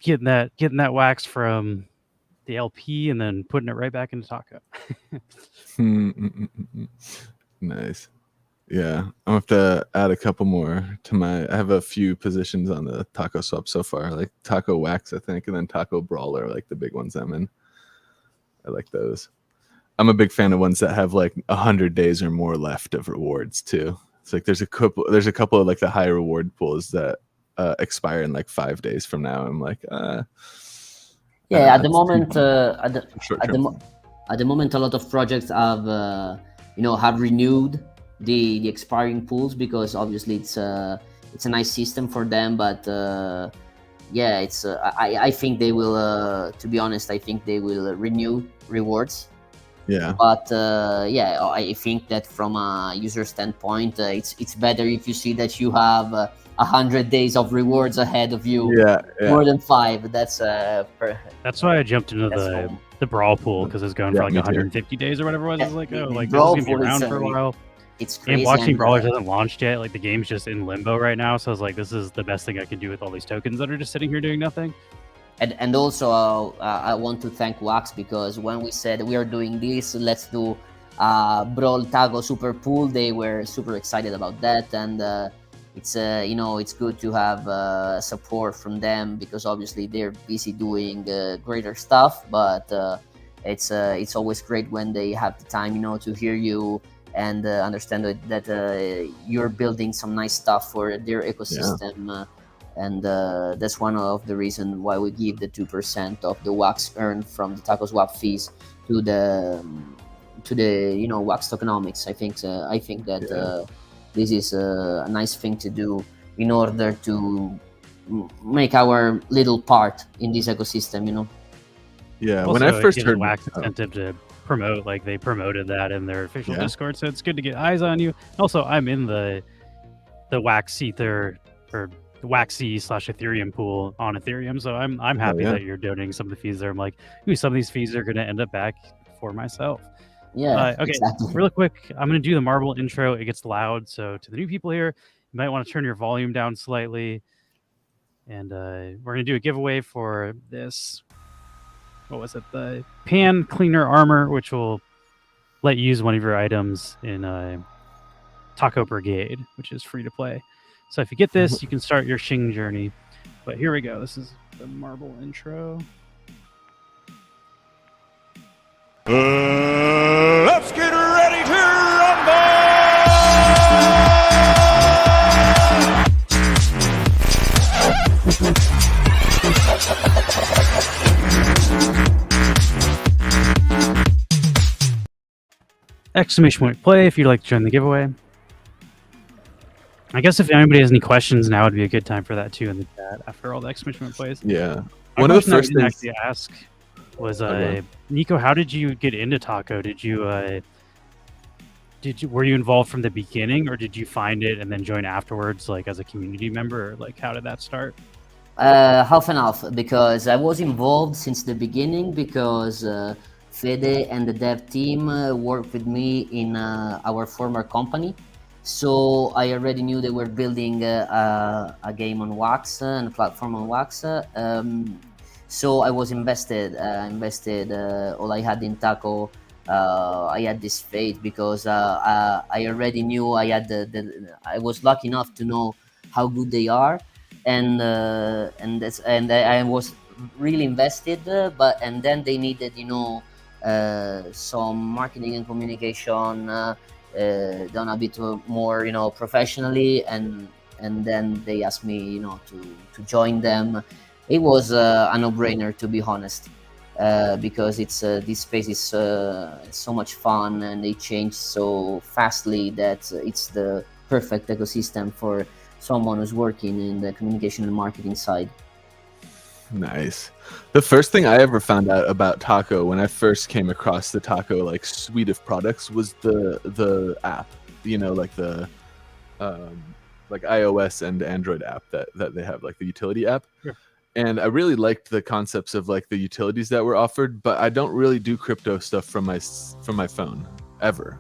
getting that wax from the LP and then putting it right back into taco. Nice. Yeah, I'm gonna have to add a couple more to I have a few positions on the taco swap so far, like taco wax, I think, and then taco brawler, like the big ones I'm in. I like those. I'm a big fan of ones that have like 100 days or more left of rewards too. It's like there's a couple of like the high reward pools that expire in like 5 days from now. I'm like, Yeah, at the moment, at the moment, a lot of projects have renewed the expiring pools because obviously it's a nice system for them. But yeah, it's I think they will. To be honest, I think they will renew rewards. Yeah. But yeah, I think that from a user standpoint, it's better if you see that you have 100 days of rewards ahead of you. Yeah. More than 5. That's why I jumped into the brawl pool, because it's going for like 150 days or whatever it was. It's like, oh, like this is gonna be around for a while. It's crazy. And Blockchain Brawlers hasn't launched yet. Like the game's just in limbo right now. So I was like, this is the best thing I can do with all these tokens that are just sitting here doing nothing. And also, I want to thank Wax, because when we said we are doing this, let's do Brawl Tago Super Pool, they were super excited about that. And it's it's good to have support from them, because obviously they're busy doing greater stuff. But it's always great when they have the time, to hear you and understand that you're building some nice stuff for their ecosystem. And that's one of the reasons why we give the 2% of the wax earned from the taco swap fees to the wax tokenomics. I think that this is a nice thing to do in order to make our little part in this ecosystem. Yeah, Also, when I first it gives heard Wax incentive to promote, like they promoted that in their official Yeah. Discord, so it's good to get eyes on you. Also, I'm in the Wax Ether or the Waxy/Ethereum pool on Ethereum, so I'm happy yeah. that you're donating some of the fees there. I'm like, ooh, some of these fees are going to end up back for myself. Yeah, Okay, exactly. real quick, I'm going to do the marble intro. It gets loud, so to the new people here, you might want to turn your volume down slightly. And we're going to do a giveaway for this. What was it? The Pan Cleaner Armor, which will let you use one of your items in Taco Brigade, which is free to play. So if you get this, you can start your Shing journey. But here we go. This is the marble intro. Let's get ready to rumble! Exclamation point play if you'd like to join the giveaway. I guess if anybody has any questions, now would be a good time for that too in the chat after all the exclamation point plays. Yeah. One One of the question I first didn't things actually ask was, Okay. Nico, how did you get into Taco? Were you involved from the beginning, or did you find it and then join afterwards, like as a community member, or like how did that start? Half and half, because I was involved since the beginning, because Fede and the dev team worked with me in our former company. So I already knew they were building a game on Wax and a platform on Wax. So I was invested all I had in Taco. I had this faith because I already knew I was lucky enough to know how good they are, and I was really invested. And then they needed some marketing and communication done a bit more professionally, and then they asked me to join them. It was a no-brainer, to be honest. Because it's this space is so much fun, and they change so fastly that it's the perfect ecosystem for someone who's working in the communication and marketing side. Nice. The first thing I ever found out about Taco when I first came across the Taco suite of products was the app, like the like iOS and Android app that they have, like the utility app. Sure. And I really liked the concepts of the utilities that were offered, but I don't really do crypto stuff from my phone ever.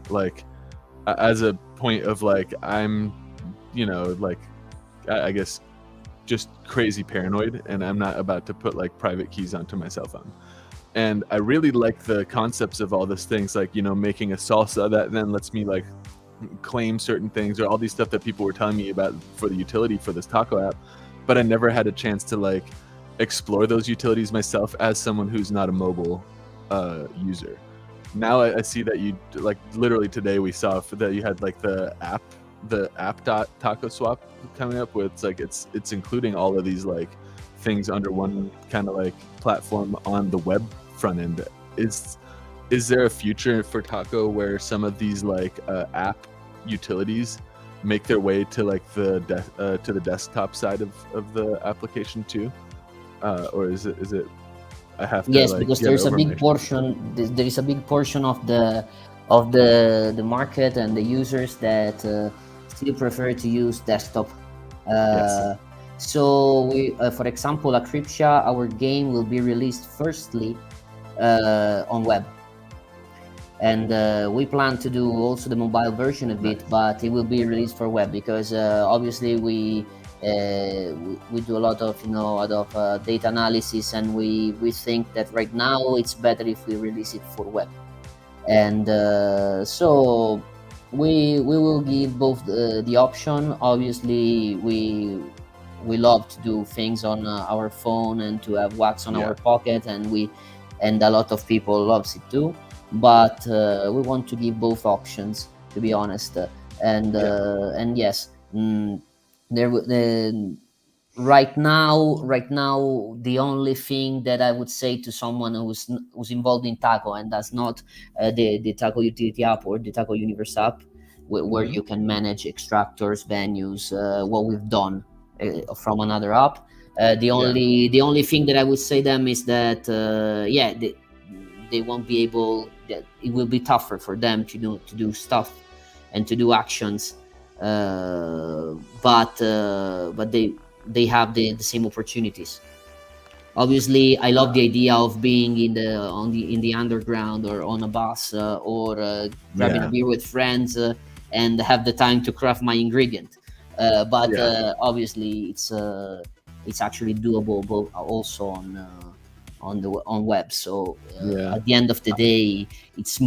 As a point of I'm, I guess just crazy paranoid, and I'm not about to put private keys onto my cell phone. And I really like the concepts of all these things, making a salsa that then lets me claim certain things, or all these stuff that people were telling me about for the utility for this Taco app. But I never had a chance to explore those utilities myself as someone who's not a mobile user. Now I see that you literally today we saw that you had the app taco swap coming up, where it's including all of these things under one kind of platform on the web front end. Is there a future for Taco where some of these app utilities make their way to the desktop side of the application too, or is it I have to yes, because there's a big portion. There is a big portion of the market and the users that still prefer to use desktop. Yes. So we, for example, Acryptia, our game will be released firstly on web. And we plan to do also the mobile version of it, but it will be released for web, because obviously we do a lot of data analysis, and we think that right now it's better if we release it for web. And so we will give both the option. Obviously we love to do things on our phone and to have Wax on our pocket, and a lot of people loves it too. But we want to give both options. to be honest. And yes, right now, the only thing that I would say to someone who's involved in Taco and does not the Taco Utility app or the Taco Universe app, where you can manage extractors, venues, what we've done from another app. The only thing that I would say them is that they won't be able. That it will be tougher for them to do stuff and to do actions, but they have the same opportunities. Obviously, I love the idea of being in the underground or on a bus or grabbing a beer with friends and have the time to craft my ingredient. But obviously, it's actually doable both also on web. So at the end of the day, it's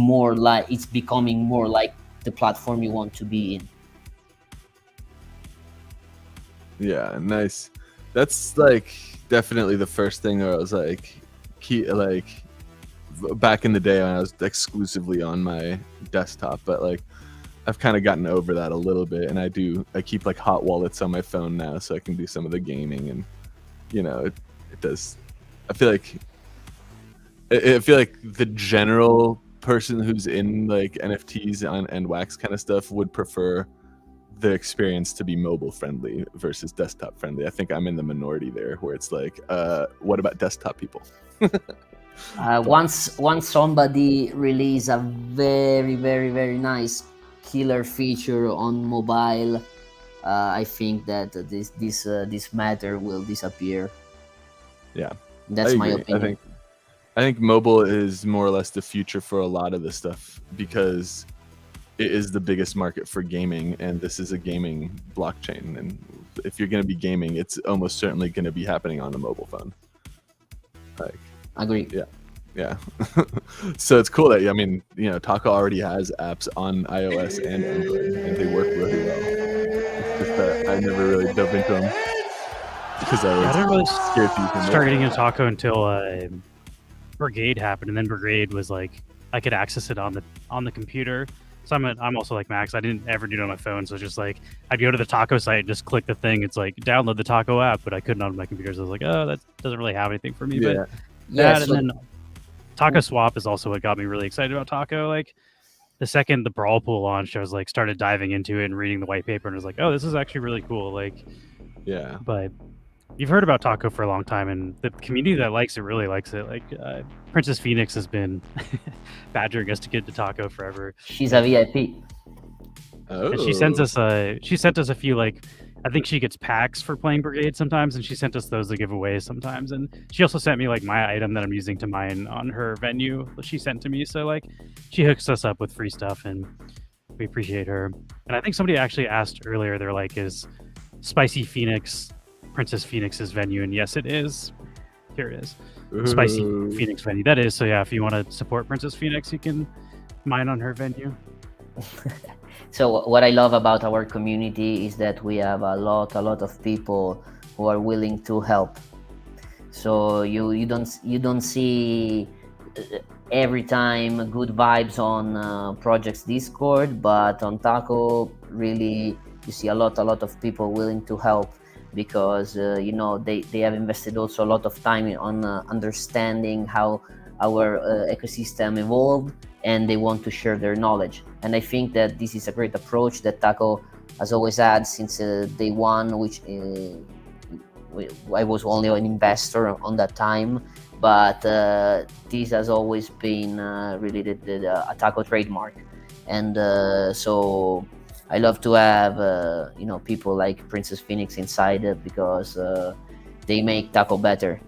becoming more like the platform you want to be in. Yeah, nice. That's like definitely the first thing where I was like, back in the day when I was exclusively on my desktop, but like I've kind of gotten over that a little bit, and I keep like hot wallets on my phone now, so I can do some of the gaming, and it does. I feel like the general person who's in like NFTs and wax kind of stuff would prefer the experience to be mobile friendly versus desktop friendly. I think I'm in the minority there, where it's like, what about desktop people? Once somebody release a very, very, very nice killer feature on mobile, I think that this matter will disappear. Yeah, that's my opinion. I think mobile is more or less the future for a lot of this stuff, because it is the biggest market for gaming, and this is a gaming blockchain. And if you're going to be gaming, it's almost certainly going to be happening on a mobile phone. Like, agree. Yeah. So it's cool that Taco already has apps on iOS and Android, and they work really well. It's just that I never really dove into them because I didn't really scared to start getting into Taco until Brigade happened, and then Brigade was like I could access it on the computer. So I'm also like Max. I didn't ever do it on my phone, so just like I'd go to the Taco site and just click the thing. It's like download the Taco app, but I couldn't on my computer. So I was like, oh, that doesn't really have anything for me. Yeah. But and then Taco Swap is also what got me really excited about Taco. Like the second the Brawl Pool launched, I was like started diving into it and reading the white paper, and I was like, oh, this is actually really cool. Like, yeah. But you've heard about Taco for a long time, and the community that likes it really likes it. Like Princess Phoenix has been badgering us to get to Taco forever. She's a VIP. Oh. And she sent us a few, like, I think she gets packs for playing Brigade sometimes, and she sent us those to give away sometimes. And she also sent me like my item that I'm using to mine on her venue that she sent to me. So like she hooks us up with free stuff, and we appreciate her. And I think somebody actually asked earlier, they're like, is Spicy Phoenix Princess Phoenix's venue? And yes, it is. Here it is. Ooh. Spicy Phoenix venue. That is. So yeah, if you want to support Princess Phoenix, you can mine on her venue. So what I love about our community is that we have a lot of people who are willing to help. So you don't see every time good vibes on projects Discord, but on Taco really you see a lot of people willing to help, because they have invested also a lot of time on understanding how our ecosystem evolved, and they want to share their knowledge. And I think that this is a great approach that Taco has always had since day one, which I was only an investor on that time, but this has always been really a Taco trademark. And so I love to have people like Princess Phoenix inside it, because they make Taco better.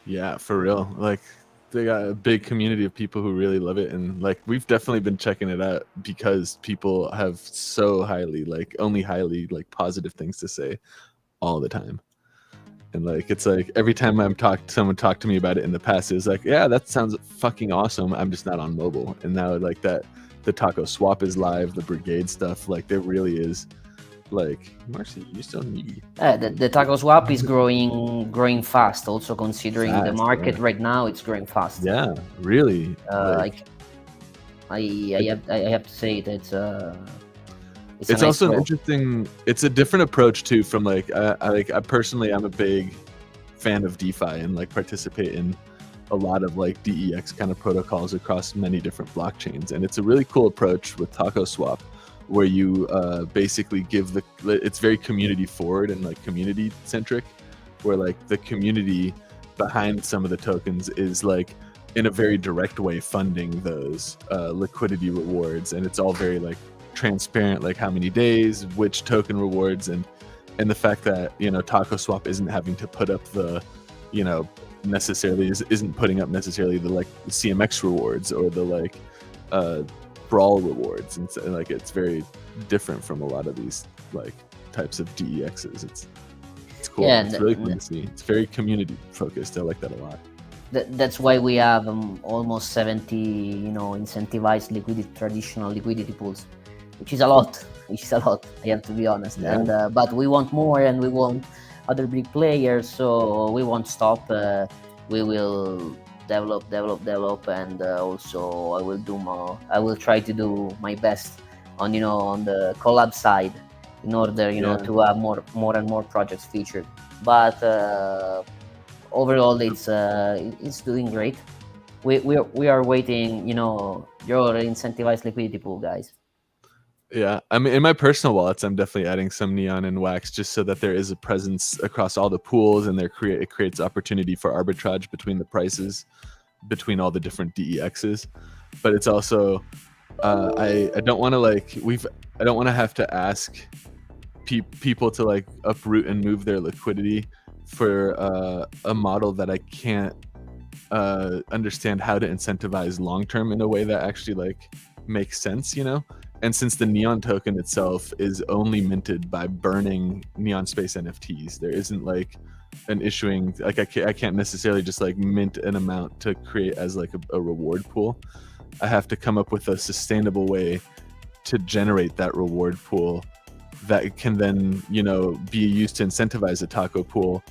Yeah, for real. Like, they got a big community of people who really love it, and like we've definitely been checking it out because people have so highly positive things to say all the time. And like it's like every time someone talked to me about it in the past, it was like, yeah, that sounds fucking awesome, I'm just not on mobile. And now like that the Taco Swap is live, the Brigade stuff, like there really is. Like, Marcy, you still need the Taco Swap is growing fast, also considering the market right now. It's growing fast. Yeah, really. I have to say that it's a It's nice also an throw. interesting. It's a different approach too. From like, I personally, I'm a big fan of DeFi and like participate in a lot of like DEX kind of protocols across many different blockchains, and it's a really cool approach with Taco Swap, where you basically give it's very community forward and like community centric, where like the community behind some of the tokens is like in a very direct way funding those liquidity rewards, and it's all very like transparent, like how many days, which token rewards, and the fact that Taco Swap isn't having to put up the necessarily isn't putting up necessarily the like CMX rewards or the like brawl rewards, and so, like it's very different from a lot of these like types of DEXs. It's cool. Yeah, It's really fun to see. It's very community focused. I like that a lot. That's why we have almost 70 incentivized traditional liquidity pools, which is a lot. I have to be honest. Yeah. And but we want more, and we want other big players, so we won't stop. We will develop, and also I will do more. I will try to do my best on on the collab side, in order to have more and more projects featured. But overall, it's doing great. We are waiting, your incentivized liquidity pool, guys. Yeah, I mean, in my personal wallets, I'm definitely adding some Neon and Wax just so that there is a presence across all the pools, and it creates opportunity for arbitrage between the prices, between all the different DEXs. But it's also, I don't want to I don't want to have to ask people to like uproot and move their liquidity for a model that I can't understand how to incentivize long term in a way that actually like makes sense, And since the Neon token itself is only minted by burning Neon Space NFTs, there isn't like an issuing, like I can't necessarily just like mint an amount to create as like a reward pool. I have to come up with a sustainable way to generate that reward pool that can then, be used to incentivize a taco pool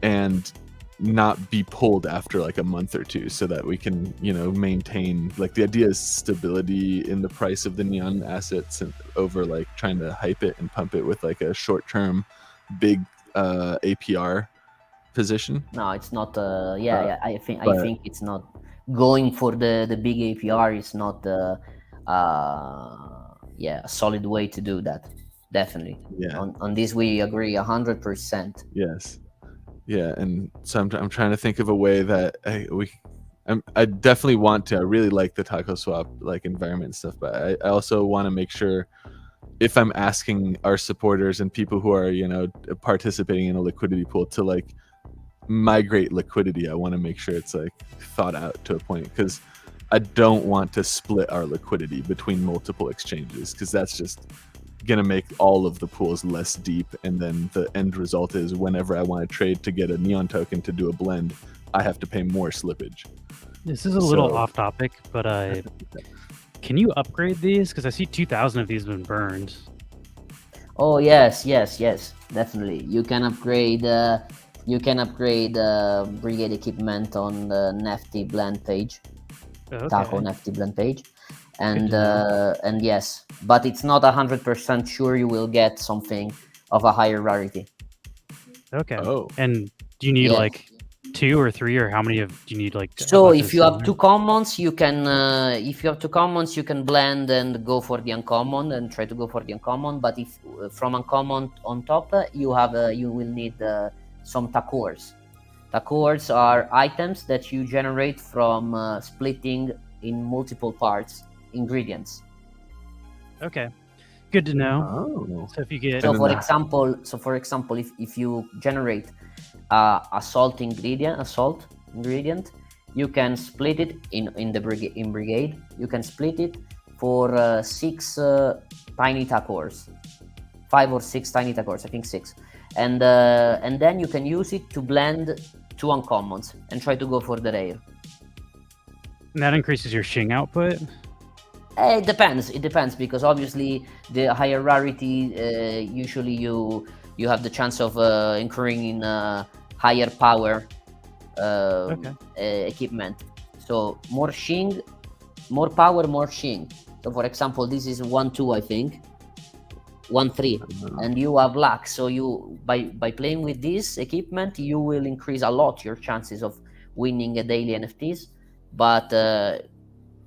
and not be pulled after like a month or two, so that we can maintain, like, the idea is stability in the price of the Neon assets, and over like trying to hype it and pump it with like a short-term big APR position. No, it's not. I think it's not going for the big APR. Is not a solid way to do that. Definitely. Yeah. On this we agree 100%. Yes. Yeah, and so I'm trying to think of a way that I definitely want to. I really like the Taco Swap like environment and stuff, but I also want to make sure, if I'm asking our supporters and people who are participating in a liquidity pool to like migrate liquidity, I want to make sure it's like thought out to a point, because I don't want to split our liquidity between multiple exchanges, because that's just gonna make all of the pools less deep, and then the end result is whenever I want to trade to get a Neon token to do a blend, I have to pay more slippage. This is a little off topic, but can you upgrade these? Because I see 2,000 of these have been burned. Oh yes, definitely. You can upgrade. Brigade equipment on the Nifty blend page. Okay. Taco Nifty blend page. And yes, but it's not 100% sure you will get something of a higher rarity. Okay. Oh. And do you need like 2 or 3, or how many do you need? Like, so if you have 2 commons, you can blend and go for the uncommon and try to go for the uncommon. But if from uncommon on top, you will need some tacors. Tacors are items that you generate from splitting in multiple parts ingredients. Okay, good to know. Oh. So if you get for example, if you generate a salt ingredient, you can split it in Brigade. You can split it for 6 tiny tacors, 5 or 6 tiny tacors, I think 6, and then you can use it to blend 2 uncommons and try to go for the rare. And that increases your Shing output? It depends, because obviously the higher rarity, usually you have the chance of incurring in higher power equipment. So more Shing more power, more shing. So for example, this is 1-2, I think, 1-3, and you have luck. So you by playing with this equipment, you will increase a lot your chances of winning a daily NFTs. But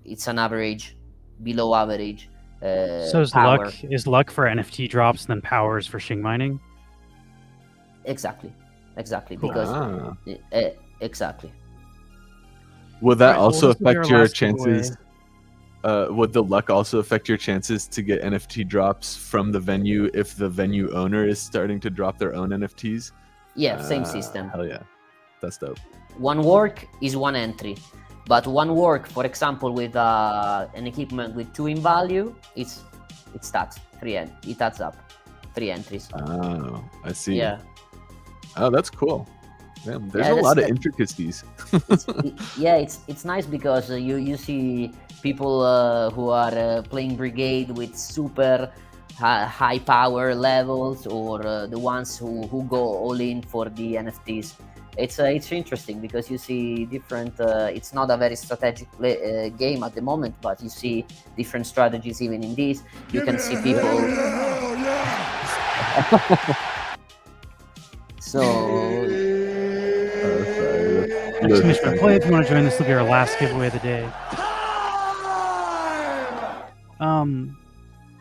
it's an average, below average So power. is luck for NFT drops, then power is for shing mining? Exactly, Cool. because exactly. Will that Alright, well, also this will be our affect your last giveaway. chances? Would the luck also affect your chances to get NFT drops from the venue if the venue owner is starting to drop their own NFTs? Yeah, same system. Hell yeah, that's dope. One work is one entry, but one work, for example, with an equipment with 2 in value, it starts it adds up 3 entries. Oh, I see. Yeah, Oh, that's cool. Damn, there's Yeah, a that's lot of the- intricacies. it's nice because you see people who are playing brigade with super high power levels, or the ones who go all in for the NFTs. It's interesting because you see different. It's not a very strategic game at the moment, but you see different strategies even in this. You can see people. So Next mission play. If you want to join, this will be our last giveaway of the day.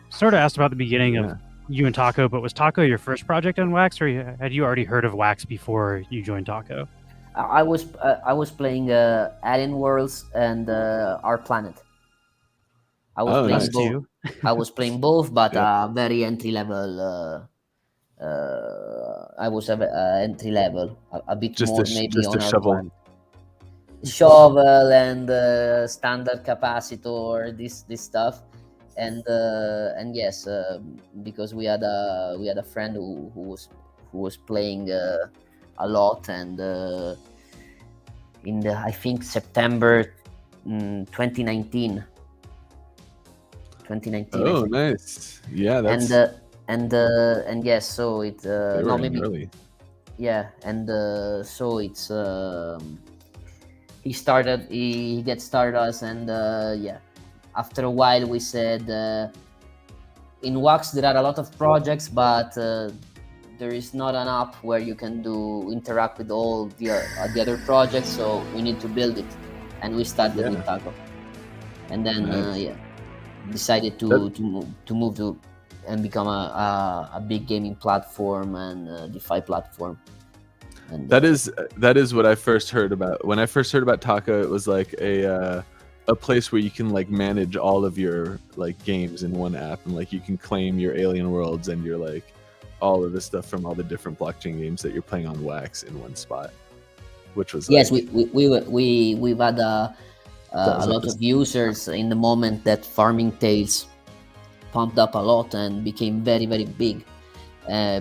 Sort of asked about the beginning of you and Taco, but was Taco your first project on Wax, or had you already heard of Wax before you joined Taco? I was playing Alien Worlds and Our Planet. I was playing nice. both. I was playing both, but Yeah. very entry level. I was entry level, a bit Just more a maybe just on a Our shovel. Planet. Shovel and standard capacitor, this stuff, and yes, because we had a friend who was playing a lot, and in the, I think, September 2019. Oh, nice. Yeah, that's And yes, so it they no were in maybe early. yeah, and so it's he get started us, and yeah, after a while we said in Wax there are a lot of projects, but there is not an app where you can interact with all the other projects, so we need to build it, and we started with Taco, and then Nice. decided to move to and become a big gaming platform and DeFi platform. And that is what I first heard about. When I first heard about Taco, it was like a place where you can like manage all of your like games in one app, and like you can claim your Alien Worlds and your like all of the stuff from all the different blockchain games that you're playing on Wax in one spot, which was yes, like, we've had a lot of users in the moment that Farming Tales pumped up a lot and became very, very big,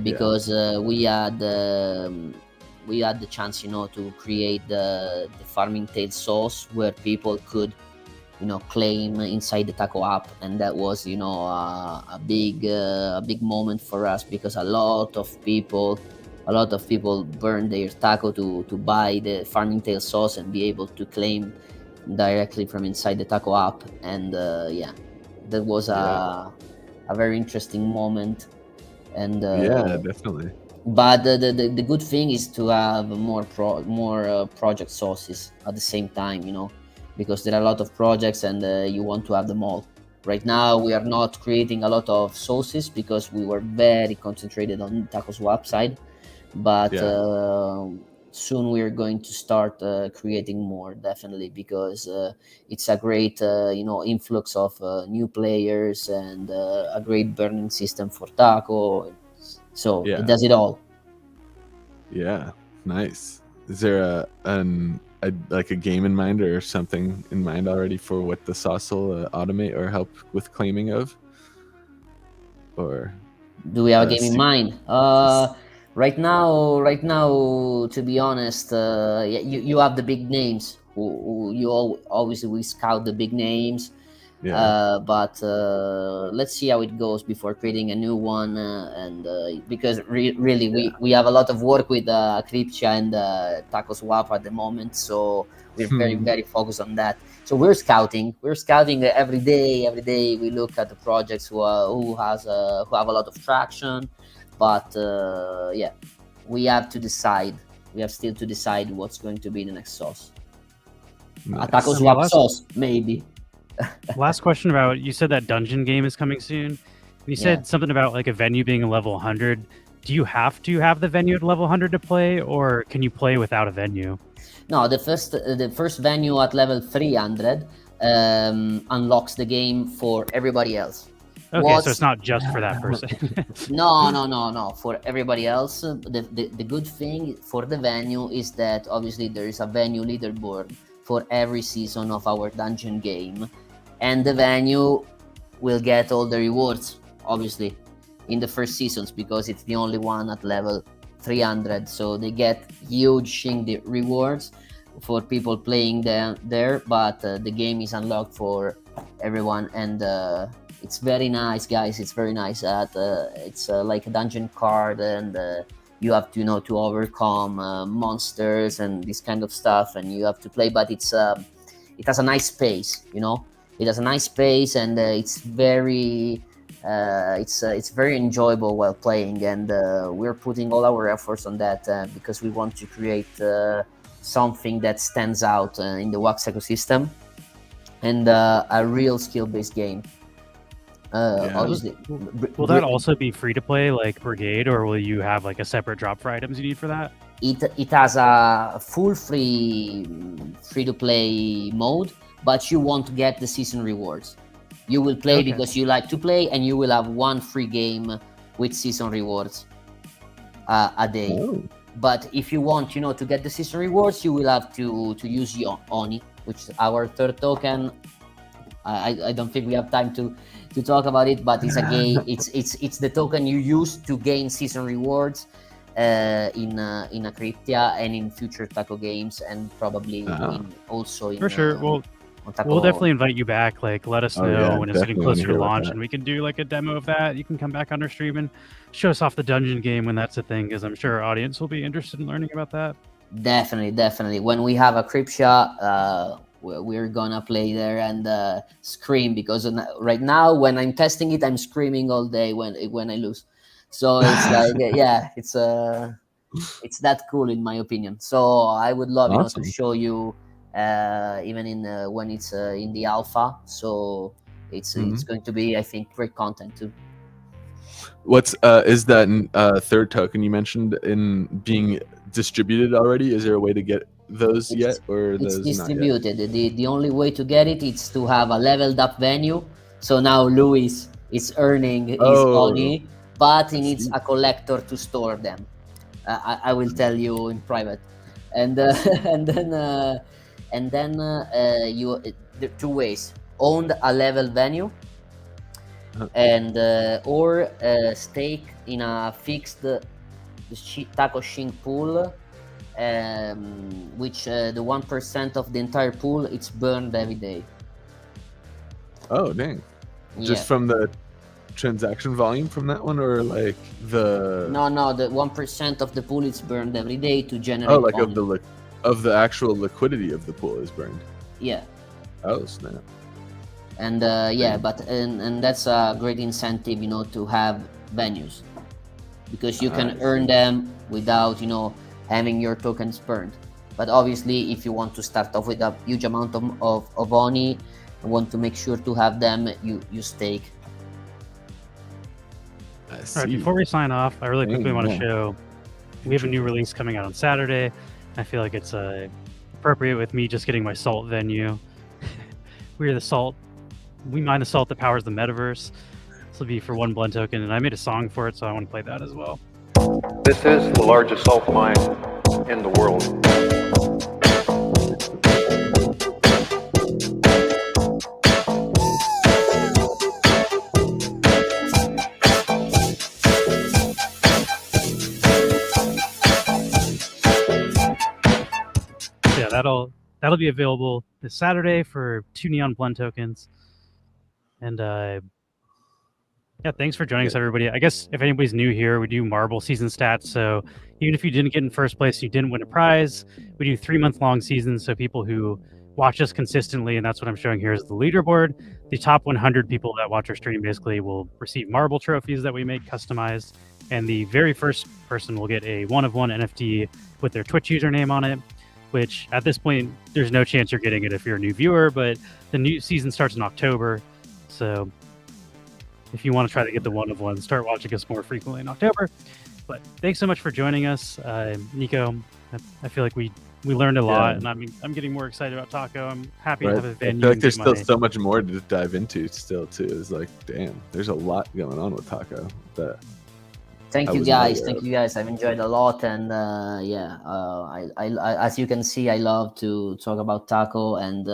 because we had the chance, to create the Farming Tales sauce where people could, claim inside the Taco app, and that was, a big moment for us, because a lot of people burned their Taco to buy the Farming Tales sauce and be able to claim directly from inside the Taco app, and that was a very interesting moment. And yeah, definitely. but the good thing is to have more project sources at the same time, because there are a lot of projects, and you want to have them all. Right now we are not creating a lot of sources because we were very concentrated on Taco's website, but soon we are going to start creating more, definitely, because it's a great influx of new players, and a great burning system for Taco, so it does it all. Yeah, nice. Is there like a game in mind or something in mind already for what the sauce will automate or help with claiming of? Or do we have a game in mind? Right now, to be honest, you have the big names who you always we scout the big names. Yeah. But let's see how it goes before creating a new one. Because really, we have a lot of work with Cryptia and Taco Swap at the moment, so we're very Hmm. very focused on that. So we're scouting. We're scouting every day. Every day we look at the projects who have a lot of traction. But yeah, we have to decide. We have still to decide what's going to be the next sauce. A Taco Nice. And my Swap sauce, maybe. last question about, you said that dungeon game is coming soon. You said Yeah. something about like a venue being a level 100. Do you have to have the venue at level 100 to play, or can you play without a venue? No, the first venue at level 300 unlocks the game for everybody else. Okay, so it's not just for that person. No. For everybody else, the good thing for the venue is that obviously there is a venue leaderboard for every season of our dungeon game, and the venue will get all the rewards, obviously, in the first seasons because it's the only one at level 300. So they get huge Shing rewards for people playing there, but the game is unlocked for everyone, and it's very nice, guys. It's very nice. It's like a dungeon card, and you have to to overcome monsters and this kind of stuff, and you have to play. But it has a nice space, It has a nice space, and it's very enjoyable while playing, and we're putting all our efforts on that because we want to create something that stands out in the Wax ecosystem, and a real skill-based game. Obviously, Will that also be free to play like Brigade, or will you have like a separate drop for items you need for that? it has a full free-to-play mode, but you won't get the season rewards. You will play Okay. because you like to play, and you will have one free game with season rewards a day. Oh. But if you want, to get the season rewards, you will have to use Oni, which is our third token. I don't think we have time to talk about it, but it's a game. It's the token you use to gain season rewards in Cryptia and in future Taco games, and probably also in For sure. on Taco. We'll definitely invite you back. Like, let us Oh, know yeah, when it's getting definitely wanna closer to hear about launch, that. and we can do like a demo of that. You can come back on our stream and show us off the dungeon game when that's a thing, because I'm sure our audience will be interested in learning about that. Definitely. When we have a Cryptia, we're gonna play there and scream, because right now when I'm testing it, I'm screaming all day when I lose. So it's like it's that cool in my opinion. So I would love to Awesome. show you even in when it's in the alpha. So it's going to be, I think, great content too. What's is that third token you mentioned in being distributed already? Is there a way to get those yet, or It's those not yet? distributed. The only way to get it is to have a leveled up venue. So now Luis is earning his Oni, but he needs a collector to store them. I will tell you in private, and then you there are two ways: own a level venue, and or stake in a fixed Taco Shing pool, which the 1% of the entire pool, it's burned every day. Oh, dang. Just from the transaction volume from that one, or like the No, the 1% of the pool is burned every day to generate like Oni. of the actual liquidity of the pool is burned. Yeah. Oh, snap. And and that's a great incentive, to have venues, because you can earn them without having your tokens burned. But obviously, if you want to start off with a huge amount of Oni and want to make sure to have them, you stake. I All right, before we sign off, I really quickly want to show we have a new release coming out on Saturday. I feel like it's appropriate with me just getting my salt venue. We are the salt. We mine the salt that powers the metaverse. This will be for 1 blend token, and I made a song for it, so I want to play that as well. This is the largest salt mine in the world. Yeah, that'll be available this Saturday for 2 neon blend tokens. And yeah, thanks for joining us, everybody. I guess if anybody's new here, we do marble season stats. So even if you didn't get in first place, you didn't win a prize, we do 3-month-long seasons. So people who watch us consistently, and that's what I'm showing here is the leaderboard. The top 100 people that watch our stream basically will receive marble trophies that we make customized. And the very first person will get a 1-of-1 NFT with their Twitch username on it, which at this point, there's no chance you're getting it if you're a new viewer, but the new season starts in October. So if you want to try to get the 1-of-1, start watching us more frequently in October. But thanks so much for joining us, Nico. I feel like we learned a lot, and I'm getting more excited about Taco. I'm happy to have a venue. I feel like there's still so much more to dive into still too. It's like, damn, there's a lot going on with Taco. Thank you guys. I've enjoyed a lot, and I as you can see, I love to talk about Taco, and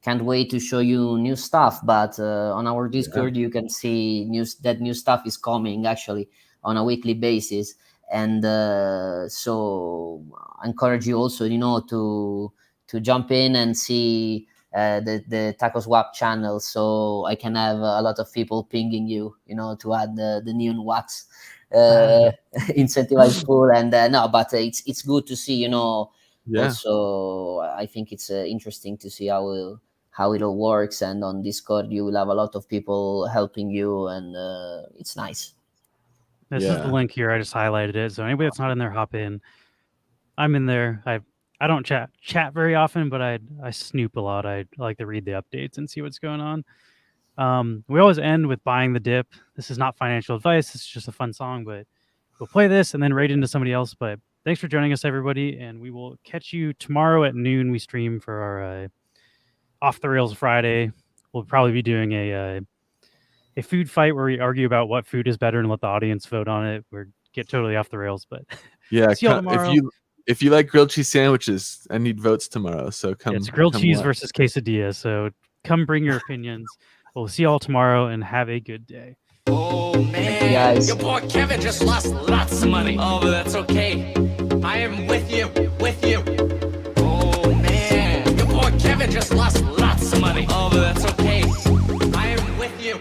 can't wait to show you new stuff. But on our Discord, you can see new stuff is coming actually on a weekly basis, and so I encourage you also, to jump in and see the Taco Swap channel, so I can have a lot of people pinging you, to add the neon wax incentivized pool, and but it's good to see, also I think it's interesting to see how it all works, and on Discord you will have a lot of people helping you, and it's nice. This is the link here. I just highlighted it, so anybody that's not in there, hop in. I'm in there. I don't chat very often, but I snoop a lot. I like to read the updates and see what's going on. We always end with buying the dip. This is not financial advice. It's just a fun song, but we'll play this and then rate into somebody else. But thanks for joining us, everybody, and we will catch you tomorrow at noon. We stream for our Off the Rails Friday. We'll probably be doing a food fight where we argue about what food is better and let the audience vote on it. We're get totally off the rails, but yeah, see y'all tomorrow. If you like grilled cheese sandwiches, I need votes tomorrow. So come. It's grilled cheese versus quesadilla. So come bring your opinions. We'll see y'all tomorrow, and have a good day. Oh man, your boy Kevin just lost lots of money. Oh, but that's okay. I am with you, with you. Oh man, your boy Kevin just lost lots of money. Oh, but that's okay. I am with you.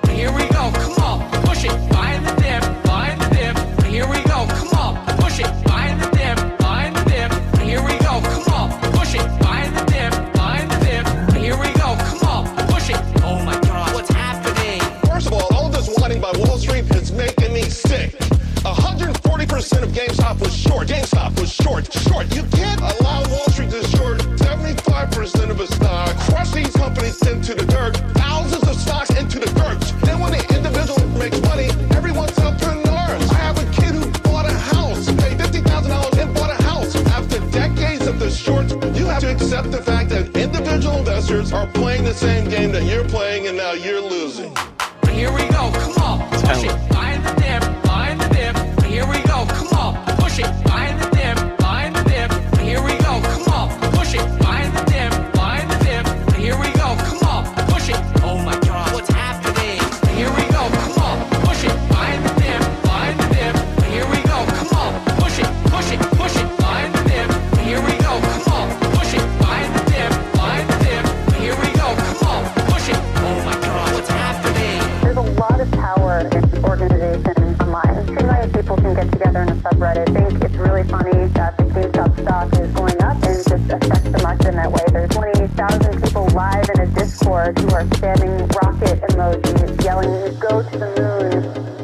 Here we go, come on, push it, find the dip, find the dip. Here we go, come on, push it, find the dip, find the dip. Here we go, come on, push it, find the dip, find the dip. Here we go, come on, push it. Oh my God, what's happening? First of all this whining by Wall Street is making me sick. 140% of GameStop was short. GameStop was short. You can't allow Wall Street to short 75% of a stock, crush these companies into the dirt, thousands of stocks into the dirt. Then when the individual makes money, everyone's entrepreneurs. I have a kid who bought a house, paid $50,000 and bought a house. After decades of the shorts, you have to accept the fact that individual investors are playing the same game that you're playing, and now you're losing. Here we go, come on, push it, find the dip, find the dip. Here we go, come on, push it, find the dip, find the dip. Here we go, come on, push it, find the dip, find the dip. Here we go, come on, push it. Oh my God, what's happening? Here we go, come on, push it, find the dip, find the dip. Here we go, come on, push it, push it, push it, find the dip. Here we go, come on, push it, find the dip, find the dip. Here we go, come on, push it. Oh my God, what's happening? There's a lot of power in organization online. 2 million people can get together in a subreddit. I think it's really funny that the GameStop stock is going up and just affects the market in that way. There's 20,000 people live in a Discord who are spamming rocket emojis, yelling, "Go to the moon."